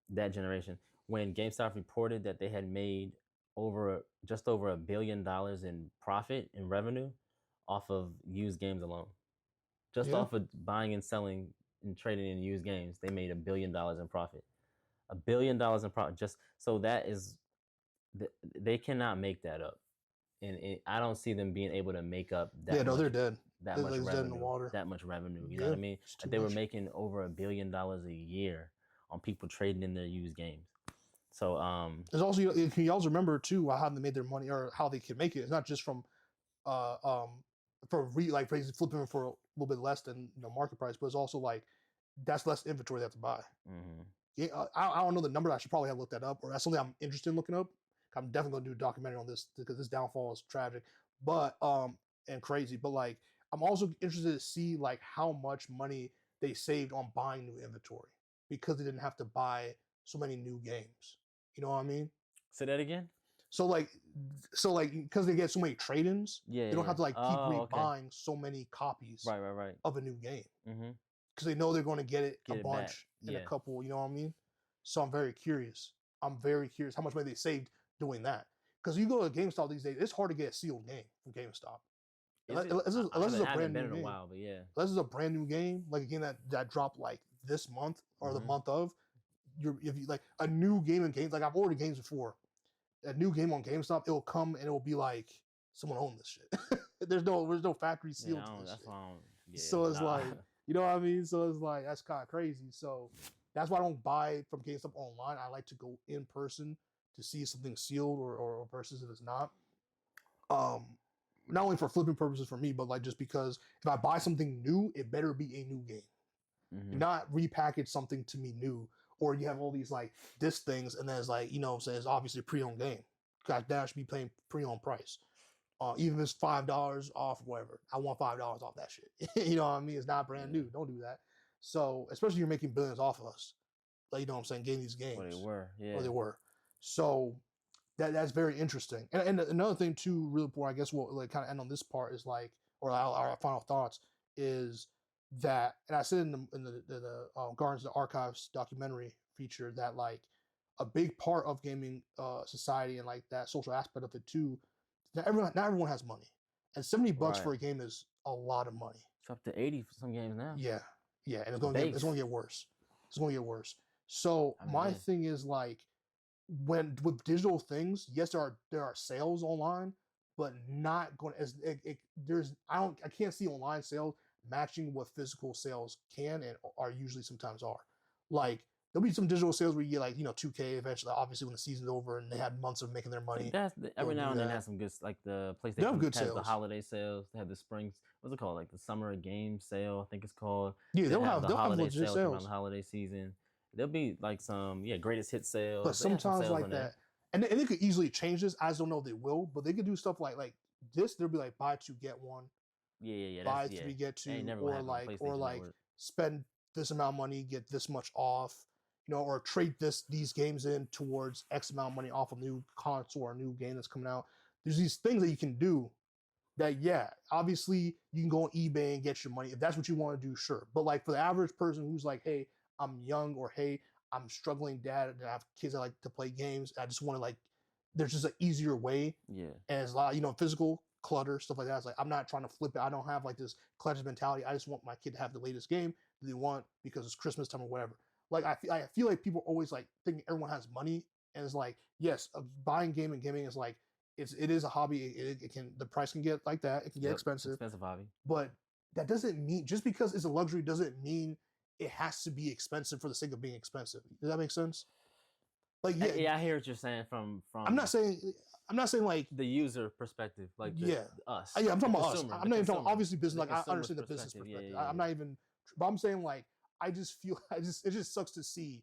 that generation, when GameStop reported that they had made just over $1 billion in profit in revenue off of used games alone. Just Yeah. off of buying and selling and trading in used games, they made $1 billion in profit. $1 billion in profit. Just so that is, they cannot make that up, and I don't see them being able to make up Yeah, that no, much they're dead. that They're much like dead in the revenue. water. That much revenue. You know Yeah, what I mean? it's Like too they were much. making over $1 billion a year on people trading in their used games. So There's also you also remember too how they made their money or how they can make it. It's not just from uh um like flipping for a little bit less than market price, but it's also like that's less inventory they have to buy. mm-hmm. Yeah, I don't know the number. I should probably have looked that up, or that's something I'm interested in looking up. I'm definitely gonna do a documentary on this because this downfall is tragic, but and crazy. But like, I'm also interested to see like how much money they saved on buying new inventory because they didn't have to buy so many new games. You know what I mean? Say that again. So like, because they get so many trade-ins, Yeah, they don't yeah. have to like keep Oh, okay. rebuying so many copies Right. of a new game Mm-hmm. because they know they're going to get it a Get it back. bunch in a Yeah. couple. You know what I mean? So I'm very curious. I'm very curious how much money they saved doing that. Because you go to GameStop these days, it's hard to get a sealed game from GameStop. Is it? Unless it's a I brand haven't new been in a game. while, but yeah. Unless it's a brand new game, like a game that dropped like this month or the Mhm. month of. If you like a new game in games, like I've ordered games before. A new game on GameStop, it'll come and it'll be like someone owned this shit. there's no factory Yeah, seal to this that's shit. why I don't. Yeah, So it's nah. like, you know what I mean? So it's like that's kind of crazy. So that's why I don't buy from GameStop online. I like to go in person to see if something's sealed or versus if it's not. Um, not only for flipping purposes for me, but like just because if I buy something new, it better be a new game. Mhm. Not repackage something to me new, or you have all these like disc things, and then it's like, you know what I'm saying, it's obviously a pre-owned game. God, that should be paying pre-owned price. Even if it's $5 off, whatever. I want $5 off that shit. You know what I mean? It's not brand Yeah. new. Don't do that. So, especially you're making billions off of us. Like, you know what I'm saying? Getting these games. Well, they were. Yeah. Or they were. So that's very interesting. And another thing too, really important, I guess we'll like kind of end on this part is like, or our final thoughts is that, and I said in the Guardians of the Archives documentary feature that like a big part of gaming society and like that social aspect of it too. Not everyone has money, and $70 Right. for a game is a lot of money. It's up to 80 for some games now. Yeah, and it's going to get worse. It's going to get worse. So my thing is like, when with digital things, yes, there are sales online, but not going as there's I can't see online sales matching what physical sales can and are usually sometimes are. Like there'll be some digital sales where you get like 2K eventually, obviously when the season's over and they had months of making their money. Every now and then has some good, like the They have PlayStation good has sales. the holiday sales. They have the spring, what's it called, like the summer game sale, I think it's called. Yeah, they'll have holiday legit sales around sales. the holiday season. There'll be like some greatest hit sales. But sometimes like that, and they could easily change this. I just don't know if they will, but they could do stuff like this. They'll be like buy two get one. Yeah. Buy three get two, or like spend this amount of money, get this much off, or trade these games in towards X amount of money off a new console or a new game that's coming out. There's these things that you can do that, yeah, obviously you can go on eBay and get your money if that's what you want to do, sure. But like for the average person who's like, hey, I'm young, or hey, I'm struggling dad and I have kids that like to play games. I just want to like, there's just an easier way. Yeah. And it's a lot, physical clutter, stuff like that. It's like, I'm not trying to flip it. I don't have like this collector's mentality. I just want my kid to have the latest game that they want because it's Christmas time or whatever. Like, I feel like people always like thinking everyone has money. And it's like, yes, buying game and gaming is like, it is a hobby. It can, the price can get like that. It can get expensive. Expensive hobby. But that doesn't mean, just because it's a luxury doesn't mean it has to be expensive for the sake of being expensive. Does that make sense? Like, yeah, I hear what you're saying from. I'm not saying like the user perspective, like us. Yeah, I'm talking about us. I'm not even talking obviously business. Like I understand the business perspective. Yeah. I'm not even, but I'm saying like I just feel it just sucks to see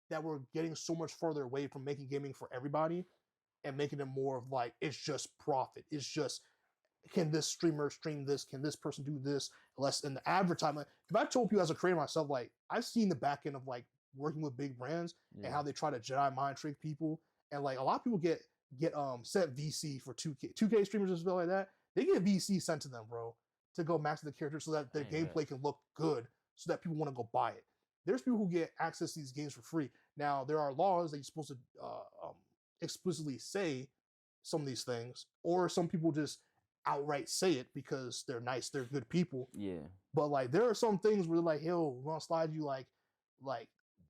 that we're getting so much further away from making gaming for everybody and making it more of like it's just profit. It's just, can this streamer stream this? Can this person do this? Less in the advertisement. If I told you as a creator myself, like I've seen the back end of like working with big brands and how they try to Jedi mind trick people, and like a lot of people get sent VC for 2K streamers and stuff like that. They get VC sent to them, bro, to go max the character so that their gameplay can look good, so that people want to go buy it. There's people who get access to these games for free. Now there are laws that you're supposed to explicitly say some of these things, or some people just outright say it because they're nice, they're good people. Yeah. But like there are some things where they're like, "Yo, we're gonna slide you like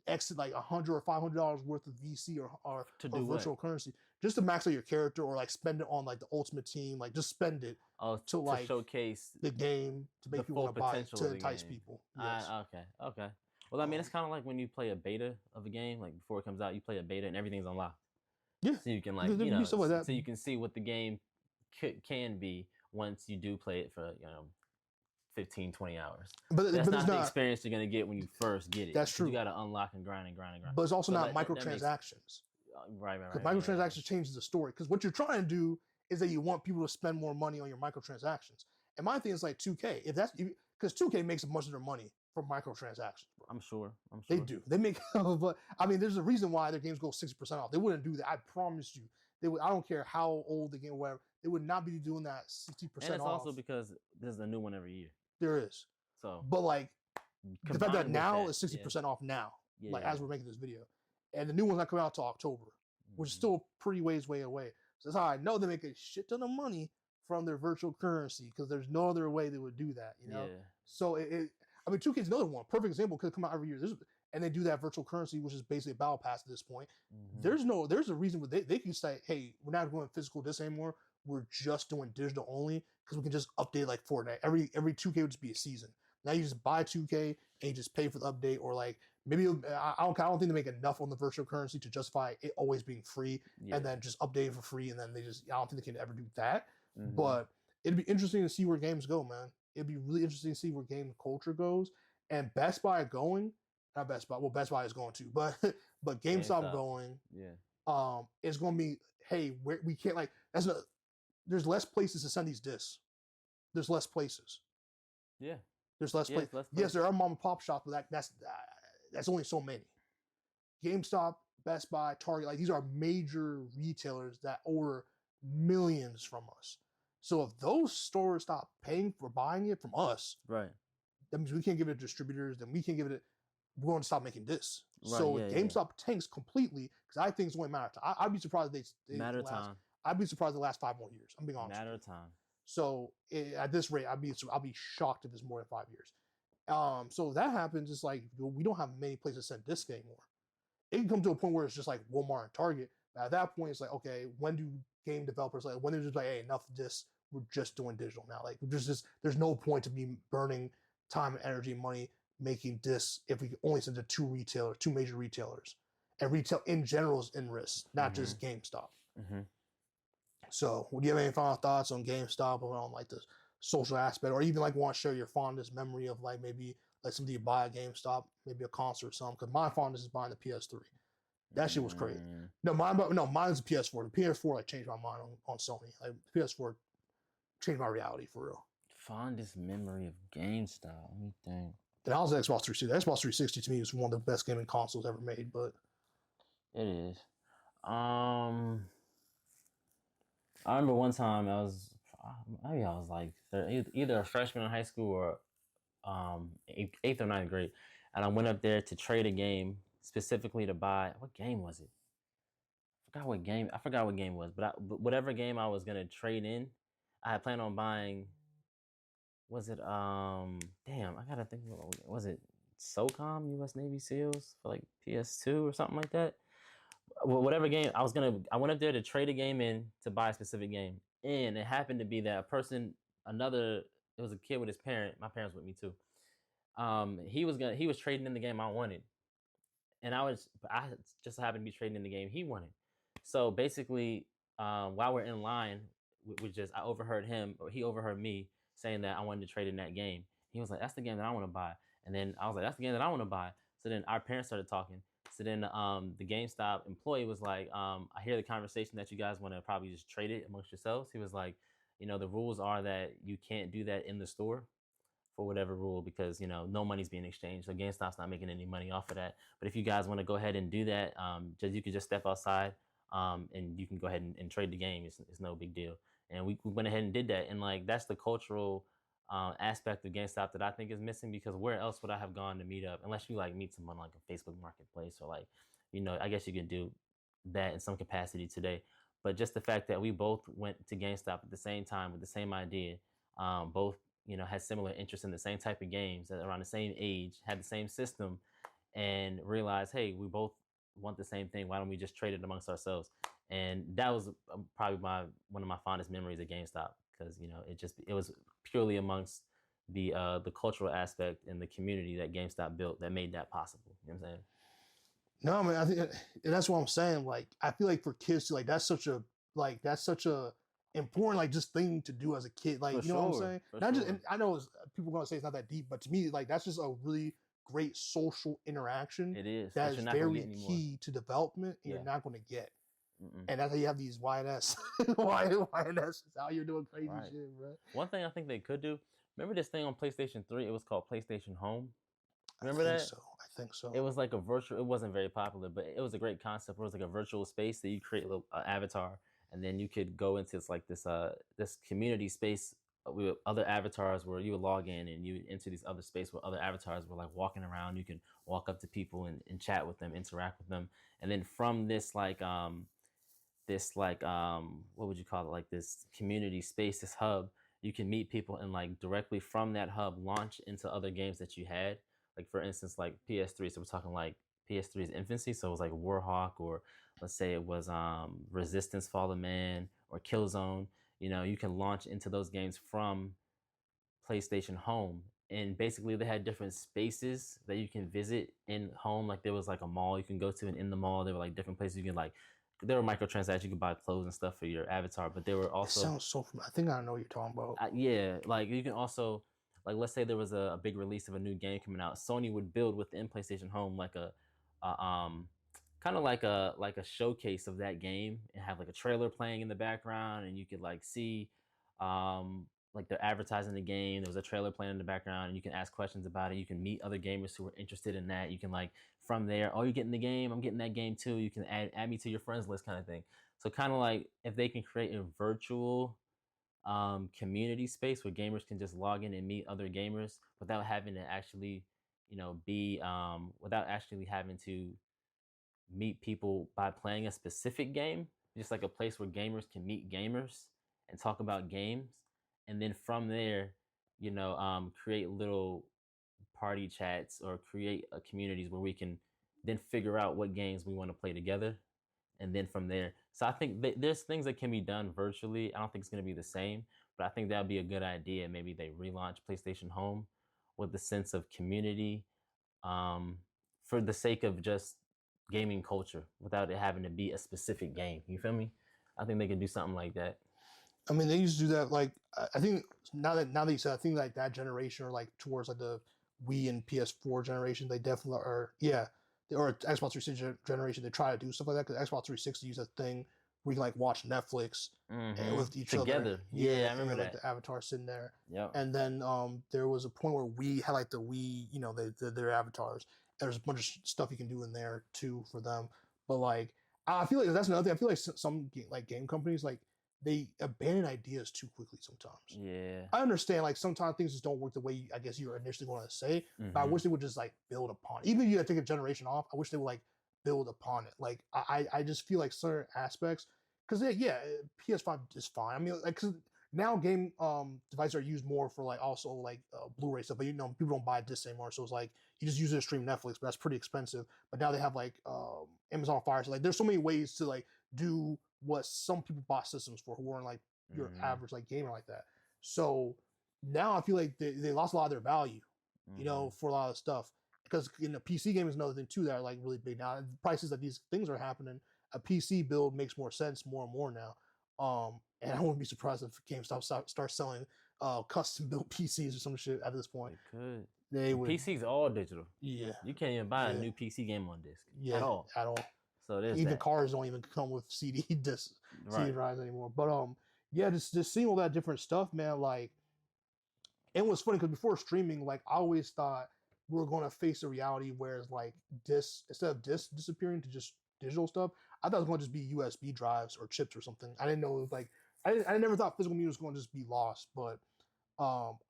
exit like $100 or $500 worth of VC To or do what? virtual currency just to max out your character or like spend it on like the ultimate team, like just spend it Oh, to to like showcase the game to the make people full want to buy it potential to of the entice game. people." Yes. Okay. Well, I mean, it's Um, kind of like when you play a beta of a game, like before it comes out, you play a beta and everything's unlocked, yeah, so you can there, like there can be stuff like that. so you can see what the game can be once you do play it for 15, 20 hours. That's But it's not the not. experience you're gonna get when you first get it. That's You true. got to unlock and grind and grind and grind. But it's also So not that makes microtransactions. right. Because microtransactions changes the story. Because what you're trying to do is that you want people to spend more money on your microtransactions. And my thing is like 2K. If that's because 2K makes much of their money from microtransactions, bro. I'm sure. They do. They make. But I mean, there's a reason why their games go 60% off. They wouldn't do that. I promise you. They would. I don't care how old the game, or whatever. They would not be doing that 60% And it's off. also because there's a new one every year. There is. So, but like the fact that now is 60% yeah. off now, Yeah, like as we're making this video, and the new one's not coming out till October, which is still pretty way away. So that's how I know they make a shit ton of money from their virtual currency because there's no other way they would do that, you know. Yeah. So I mean, 2K is another one. Perfect example could come out every year. And they do that virtual currency, which is basically a battle pass at this point. There's a reason where they can say, hey, we're not going physical disc anymore. We're just doing digital only because we can just update like Fortnite. Every 2K would just be a season. Now you just buy 2K and you just pay for the update, or like maybe I don't think they make enough on the virtual currency to justify it always being free, and then just update it for free, and then I don't think they can ever do that. But it'd be interesting to see where games go, man. It'd be really interesting to see where game culture goes, and Best Buy going, not Best Buy. Well, Best Buy is going to, but GameStop going, is going to be, hey, we can't like there's less places to send these discs. There's less places. Yeah. There's less places. Yes, there are mom and pop shops, but that's only so many. GameStop, Best Buy, Target, like these are major retailers that order millions from us. So if those stores stop paying for buying it from us, right, that means we can't give it to distributors. Then we can't give it. We're going to stop making this. Right, so GameStop tanks completely, because I think it's only a matter of time. I'd be surprised they matter of time. I'd be surprised the last 5 more years. I'm being honest. Matter of time. So at this rate, I'll be shocked if it's more than 5 years. So if that happens, it's like we don't have many places to send discs anymore. It can come to a point where it's just like Walmart and Target. But at that point, it's like, okay, when do game developers when they're just like, hey, enough of this, we're just doing digital now. Like there's no point to be burning time and energy and money making discs if we can only send to two major retailers, and retail in general is in risk, not just GameStop. So, do you have any final thoughts on GameStop or on like the social aspect, or even like want to share your fondest memory of like maybe like something you buy at GameStop, maybe a console or something? Because my fondest is buying the PS3. That shit was crazy. Mine's the PS4. The PS4 like changed my mind on Sony. Like the PS4 changed my reality for real. Fondest memory of GameStop. Let me think. And I was the Xbox 360. The Xbox 360 to me is one of the best gaming consoles ever made. But it is. I remember one time I was like either a freshman in high school or eighth or ninth grade, and I went up there to trade a game specifically to buy. What game was it? I forgot what game it was, but whatever game I was gonna trade in, I had planned on buying. Was it Damn, I gotta think. Was it SOCOM U.S. Navy SEALs for like PS2 or something like that? Whatever game I went up there to trade a game in to buy a specific game, and it happened to be that it was a kid with his parent. My parents with me too. He was trading in the game I wanted, and I just happened to be trading in the game he wanted. So basically, while we're in line, I overheard him, or he overheard me saying that I wanted to trade in that game. He was like, "That's the game that I want to buy," and then I was like, "That's the game that I want to buy." So then our parents started talking. So then the GameStop employee was like, I hear the conversation that you guys want to probably just trade it amongst yourselves. He was like, the rules are that you can't do that in the store for whatever rule because, no money's being exchanged. So GameStop's not making any money off of that. But if you guys want to go ahead and do that, you could just step outside and you can go ahead and trade the game. It's no big deal. And we went ahead and did that. And like, that's the cultural aspect of GameStop that I think is missing, because where else would I have gone to meet up unless you like meet someone like a Facebook Marketplace or like, I guess you could do that in some capacity today. But just the fact that we both went to GameStop at the same time with the same idea, both had similar interests in the same type of games at around the same age, had the same system, and realized, hey, we both want the same thing. Why don't we just trade it amongst ourselves? And that was probably one of my fondest memories at GameStop because it was purely amongst the cultural aspect and the community that GameStop built that made that possible. You know what I'm saying? No, man, I think and that's what I'm saying. Like, I feel like for kids to that's such a important like just thing to do as a kid. Like, For you know what I'm sure, saying? for Not just, sure. and I know people are gonna say it's not that deep, but to me, like that's just a really great social interaction It is that that is you're not gonna get very anymore. key to development, and you're Yeah. not gonna get. Mm-mm. And that's how you have these YNS, YNS out here doing crazy Right. shit, bro. One thing I think they could do. Remember this thing on PlayStation 3? It was called PlayStation Home. I Remember think that? so. I think so. It was like a virtual. It wasn't very popular, but it was a great concept. Where it was like a virtual space that you create a little avatar, and then you could go into this community space with other avatars where you would log in and you would enter these other space where other avatars were like walking around. You can walk up to people and chat with them, interact with them, and then from this what would you call it, like this community space, this hub, you can meet people and like directly from that hub launch into other games that you had, like for instance like PS3. So we're talking like PS3's infancy, so it was like Warhawk, or let's say it was Resistance Fallen Man or Killzone. You can launch into those games from PlayStation Home. And basically, they had different spaces that you can visit in home. Like there was like a mall you can go to, and in the mall there were like different places you can like. There were microtransactions. You could buy clothes and stuff for your avatar, but there were It also, sounds so. I think I know what you're talking about. yeah, like you can also, like let's say there was a big release of a new game coming out. Sony would build within PlayStation Home like a kind of like a showcase of that game and have like a trailer playing in the background, and you could like see um like they're advertising the game. There was a trailer playing in the background, and you can ask questions about it. You can meet other gamers who are interested in that. You can like from there, oh, you're getting the game, I'm getting that game too. You can add me to your friends list, kind of thing. So kind of like if they can create a virtual community space where gamers can just log in and meet other gamers without having to actually, be without actually having to meet people by playing a specific game, just like a place where gamers can meet gamers and talk about games, and then from there, create little party chats or create communities where we can then figure out what games we want to play together, and then from there. So I think there's things that can be done virtually. I don't think it's going to be the same, but I think that would be a good idea. Maybe they relaunch PlayStation Home with the sense of community, um, for the sake of just gaming culture without it having to be a specific game. You feel me? I think they can do something like that. I mean, they used to do that. Like, I think now that you said, I think like that generation or like towards like the Wii and PS4 generation, they definitely are. Yeah, or Xbox 360 generation, they try to do stuff like that because Xbox 360 use a thing where you can like watch Netflix Mm-hmm. with each other. Together. Yeah, Yeah, I and remember like that. the avatar sitting there. Yep. And then there was a point where we had like the Wii, their avatars. There's a bunch of stuff you can do in there too for them. But like, I feel like that's another thing. I feel like some like game companies like they abandon ideas too quickly sometimes. Yeah. I understand like sometimes things just don't work the way I guess you were initially going to say, but I Mm-hmm. wish they would just like build upon it. Even if you take a generation off, I wish they would like build upon it. Like I just feel like certain aspects because yeah, PS5 is fine. I mean, like cause now game devices are used more for like also like Blu-ray stuff, but people don't buy discs anymore, so it's like you just use it to stream Netflix, but that's pretty expensive. But now they have like Amazon Fire, so like there's so many ways to like do what some people bought systems for who weren't like your Mm-hmm. average like gamer like that. So now I feel like they lost a lot of their value, Mm-hmm. for a lot of stuff. Because in the PC game is another thing too that are like really big now. The prices that these things are happening, a PC build makes more sense more and more now. And I wouldn't be surprised if GameStop starts selling custom built PCs or some shit at this point. They could. They would, PC's all digital. yeah, You can't even buy a yeah, new PC game on disc yeah, at all. at all. So there's Even that. cars don't even come with CD discs, CD Right. drives anymore. But yeah, just seeing all that different stuff, man. Like, it was funny because before streaming, like I always thought we were going to face a reality where it's like discs instead of discs disappearing to just digital stuff. I thought it was going to just be USB drives or chips or something. I didn't know it was like I never thought physical media was going to just be lost. But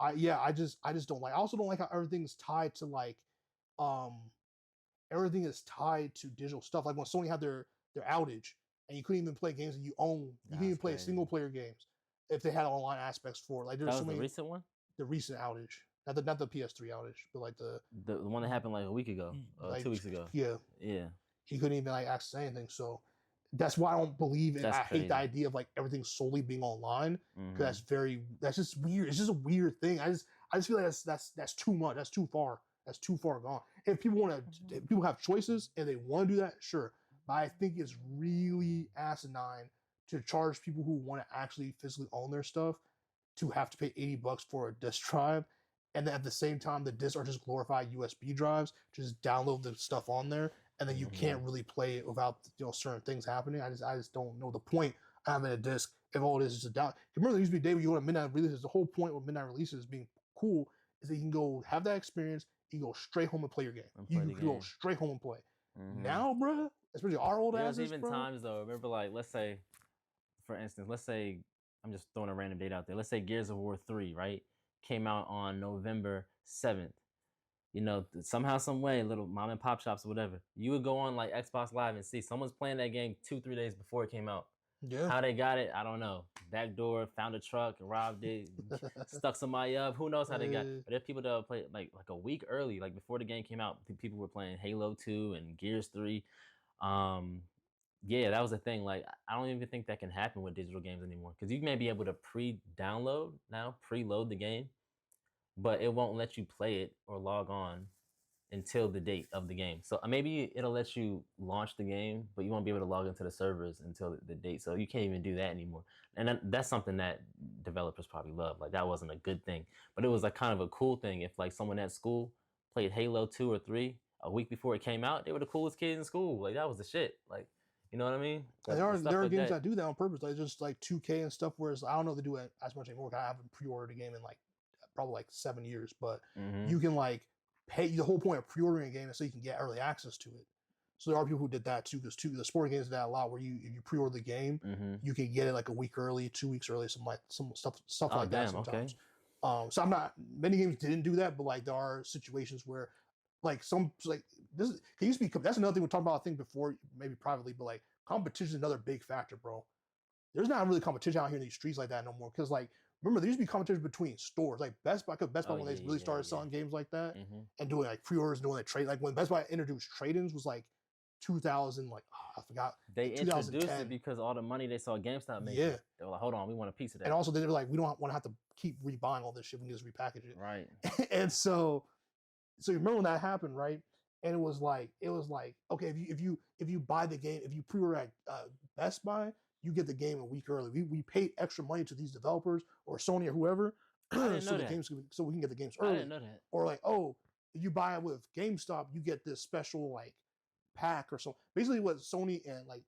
I just don't like. I also don't like how everything's tied to like um everything is tied to digital stuff. Like when Sony had their outage, and you couldn't even play games that you own. You couldn't even That's play crazy. single player games if they had online aspects for it. Like That there's was so the many recent one. the recent outage, not the PS3 outage, but like The one that happened like a week ago, like 2 weeks ago. yeah, Yeah, he couldn't even like access anything. So that's why I don't believe it. That's I hate the crazy. idea of like everything solely being online because Mhm. that's just weird. It's just a weird thing. I just feel like that's too much. That's too far. That's too far gone. If people want to, if people have choices and they want to do that, sure. But I think it's really asinine to charge people who want to actually physically own their stuff to have to pay $80 for a disk drive, and then at the same time the disks are just glorified USB drives. Just download the stuff on there, and then you can't Mhm. really play it without certain things happening. I just don't know the point of having a disc if all it is just a down. Remember, there used to be a day where you go to midnight releases. The whole point with midnight releases being cool is that you can go have that experience. You can go straight home and play your game. And You play the can go game. straight home and play. Mhm. Now, bruh, especially our old There was asses, even bro. times though. Remember, like let's say, for instance, let's say I'm just throwing a random date out there. Let's say Gears of War 3, right, came out on November 7th. You know, somehow, some way, little mom and pop shops or whatever, you would go on like Xbox Live and see someone's playing that game 2-3 days before it came out. Yeah. How they got it, I don't know. Backdoor, found a truck, robbed it, stuck somebody up. Who knows how they got? But there's people that play like a week early, like before the game came out. People were playing Halo 2 and Gears 3. Um, yeah, that was the thing. Like, I don't even think that can happen with digital games anymore because you may be able to pre-download now, preload the game, but it won't let you play it or log on until the date of the game. So maybe it'll let you launch the game, but you won't be able to log into the servers until the date. So you can't even do that anymore. And that's something that developers probably love. Like that wasn't a good thing, but it was like kind of a cool thing. If like someone at school played Halo 2 or 3 a week before it came out, they were the coolest kids in school. Like that was the shit. Like, you know what I mean? And The stuff there are like games that. that do that on purpose, like just like 2K and stuff. Whereas I don't know if they do it as much anymore. I haven't pre-ordered a game in like probably like 7 years, but Mm-hmm. you can like pay. The whole point of pre-ordering a game is so you can get early access to it. So there are people who did that too, because the sport games do that a lot. Where you if you pre-order the game, Mm-hmm. you can get it like a week early, 2 weeks early, some stuff Oh like that damn. Okay. sometimes. So I'm not many games didn't do that, but like there are situations where like some like this is, it used to be. That's another thing we talked about I think before, maybe privately, but like competition is another big factor, bro. There's not really competition out here in these streets like that no more. Because like remember there used to be competition between stores, like Best Buy. Cause Best Buy Oh when yeah, they really yeah, started yeah. selling games like that Mm-hmm. and doing like pre-orders, and doing like trade. Like when Best Buy introduced trade-ins was like 2000, like I forgot, They like introduced 2010. it because all the money they saw GameStop making. Yeah, They were like, hold on, we want a piece of and that. also they were like, we don't want to have to keep rebuying all this shit. We can just repackage Right. it. And so you remember when that happened, right? And it was like okay, if you buy the game, if you pre-order at Best Buy, you get the game a week early. We paid extra money to these developers or Sony or whoever, I didn't so know the that. games so we can get the games I didn't early. know that. Or like if you buy it with GameStop, you get this special like pack or so. Basically, what Sony and like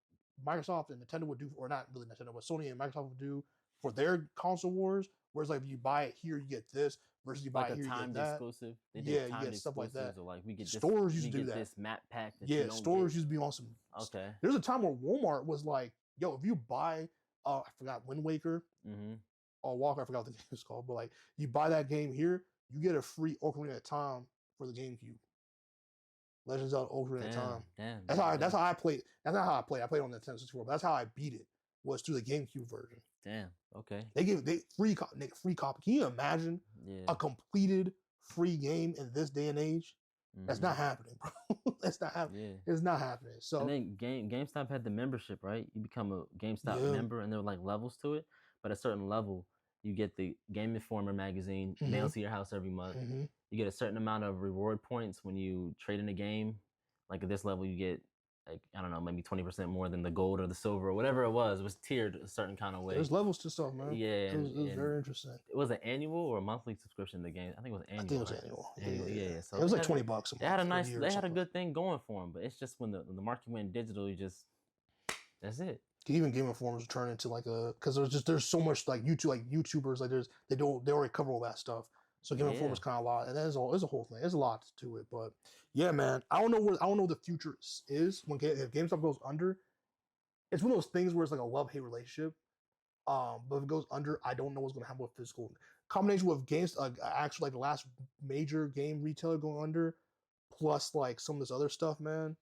Microsoft and Nintendo would do, or not really Nintendo, what Sony and Microsoft would do for their console wars. Whereas like if you buy it here, you get this. Versus you buy Like it a here, you get timed that. exclusive. They Yeah, did you timed get stuff like that. exclusives, or like we get this, Stores we used to do get that. this map pack that you Yeah, don't stores get. used to be on some. Okay. There's a time where Walmart was like, "Yo, if you buy, I forgot Wind Waker Mm-hmm. or Walker, I forgot what the game is called, but like you buy that game here, you get a free Ocarina of Time for the GameCube. Legends of Ocarina of Damn, Time. damn. That's how I played. That's not how I played. I played on the Nintendo 64, but that's how I beat it. Was through the GameCube version. Damn. Okay. They free copy. Can you imagine Yeah. a completed free game in this day and age? That's Mm-hmm. not happening, bro. That's not happening. Yeah. It's not happening. So And then GameStop had the membership, right? You become a GameStop yeah, member, and there were like levels to it. But at a certain level, you get the Game Informer magazine mailed to your house every month. mm-hmm. You get a certain amount of reward points when you trade in a game. Like at this level, you get like I don't know, maybe 20% more than the gold or the silver or whatever it was. It was tiered a certain kind of way. There's levels to stuff, man. Yeah, it was very interesting. It was an annual or a monthly subscription to the game. I think it was annual. I think it was right? annual. Annual, yeah. So it was like $20 a month. They had a nice, they had a good thing going for them. But it's just when the market went digital, you just that's it. Even Game Informers turn into like a because there's so much like YouTubers like they already cover all that stuff. So Game Informers kind of a lot, and there's a whole thing. There's a lot to it, but yeah, man, I don't know what the future is when if GameStop goes under. It's one of those things where it's like a love-hate relationship. But if it goes under, I don't know what's going to happen with physical combination with games. Actually, like the last major game retailer going under, plus like some of this other stuff, man.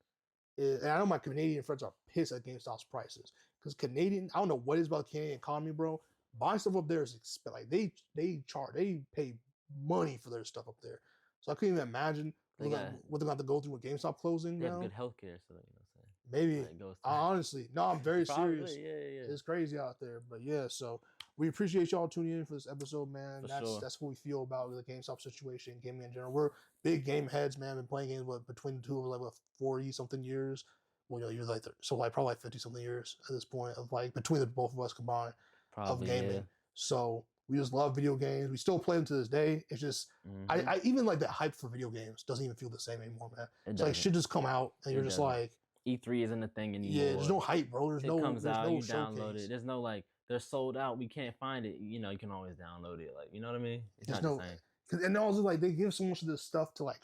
And I know my Canadian friends are pissed at GameStop's prices. because Canadian, I don't know what it is about the Canadian economy, bro. Buying stuff up there is like they pay money for their stuff up there. So I couldn't even imagine what they're going to have to go through with GameStop closing. They have now. Good healthcare, so you know what I'm saying. Maybe honestly, no, I'm very serious. Yeah. It's crazy out there, but yeah. So we appreciate y'all tuning in for this episode, man. That's what we feel about the GameStop situation, gaming in general. We're big game heads, man. Been playing games between the two of like 40 something years. Well, you're like probably 50 something years at this point of like between the both of us combined of gaming. Yeah. So we just love video games. We still play them to this day. It's just I even like that hype for video games doesn't even feel the same anymore, man. It's like shit just come out and you're just like. E3 isn't a thing anymore. Yeah, there's no hype, bro. There's no comes out, you showcase. Download it. There's no like they're sold out. We can't find it. You know, you can always download it. Like, you know what I mean? It's not the same. And also like they give so much of this stuff to like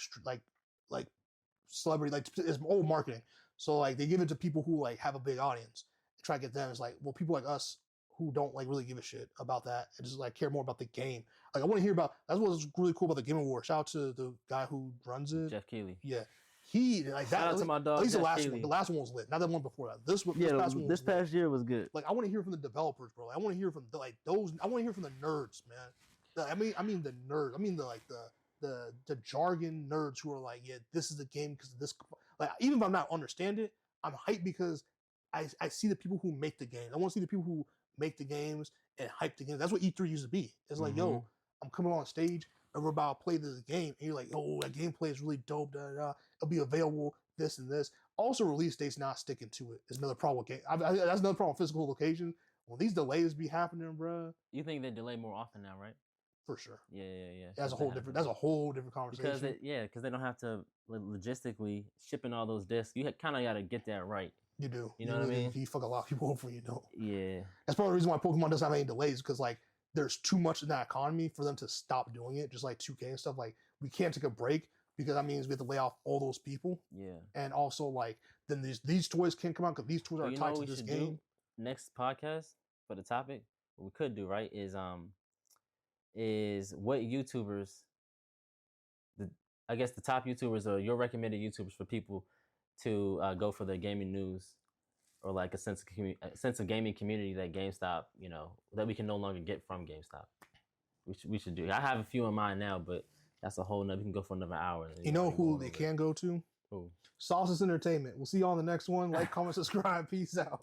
celebrity, like it's old marketing. So like they give it to people who like have a big audience. Try to get them. It's like, well, people like us who don't like really give a shit about that and just like care more about the game. Like I want to hear about. That's what's really cool about the Game Awards. Shout out to the guy who runs it, Jeff Keighley. Yeah. He like that. Shout out to my dog. At least the last one. The last one was lit. Not the one before that. This past year was good. Like I want to hear from the developers, bro. I want to hear from like those. I want to hear from the nerds, man. I mean the nerds. I mean the jargon nerds who are like, yeah, this is the game because of this. Like even if I'm not understand it, I'm hyped because I see the people who make the games. I want to see the people who make the games and hype the games. That's what E3 used to be. It's like, yo, I'm coming on stage. And we're about to play this game, and you're like, "Oh, that gameplay is really dope." Da, da, da. It'll be available. This and this. Also, release dates not sticking to it is another problem with game. That's another problem with physical location. When these delays be happening, bro. You think they delay more often now, right? For sure. Yeah. That's a whole different. That's a whole different conversation. Because they don't have to logistically shipping all those discs. You kind of got to get that right. You do. You know what I mean? You fuck a lot of people over. You know. Yeah. That's part of the reason why Pokemon doesn't have any delays because like. There's too much in that economy for them to stop doing it, just like 2K and stuff. Like, we can't take a break because that means we have to lay off all those people. Yeah. And also, like, then these toys can't come out because these toys are tied to this game. Next podcast for the topic, what we could do, right, is what YouTubers, I guess the top YouTubers or your recommended YouTubers for people to go for the gaming news or like a sense of gaming community that GameStop, you know, that we can no longer get from GameStop. We should do. I have a few in mind now, but that's a whole nother. We can go for another hour. You know who they can go to? Who? Sauces Entertainment. We'll see you on the next one. Like, comment, subscribe. Peace out.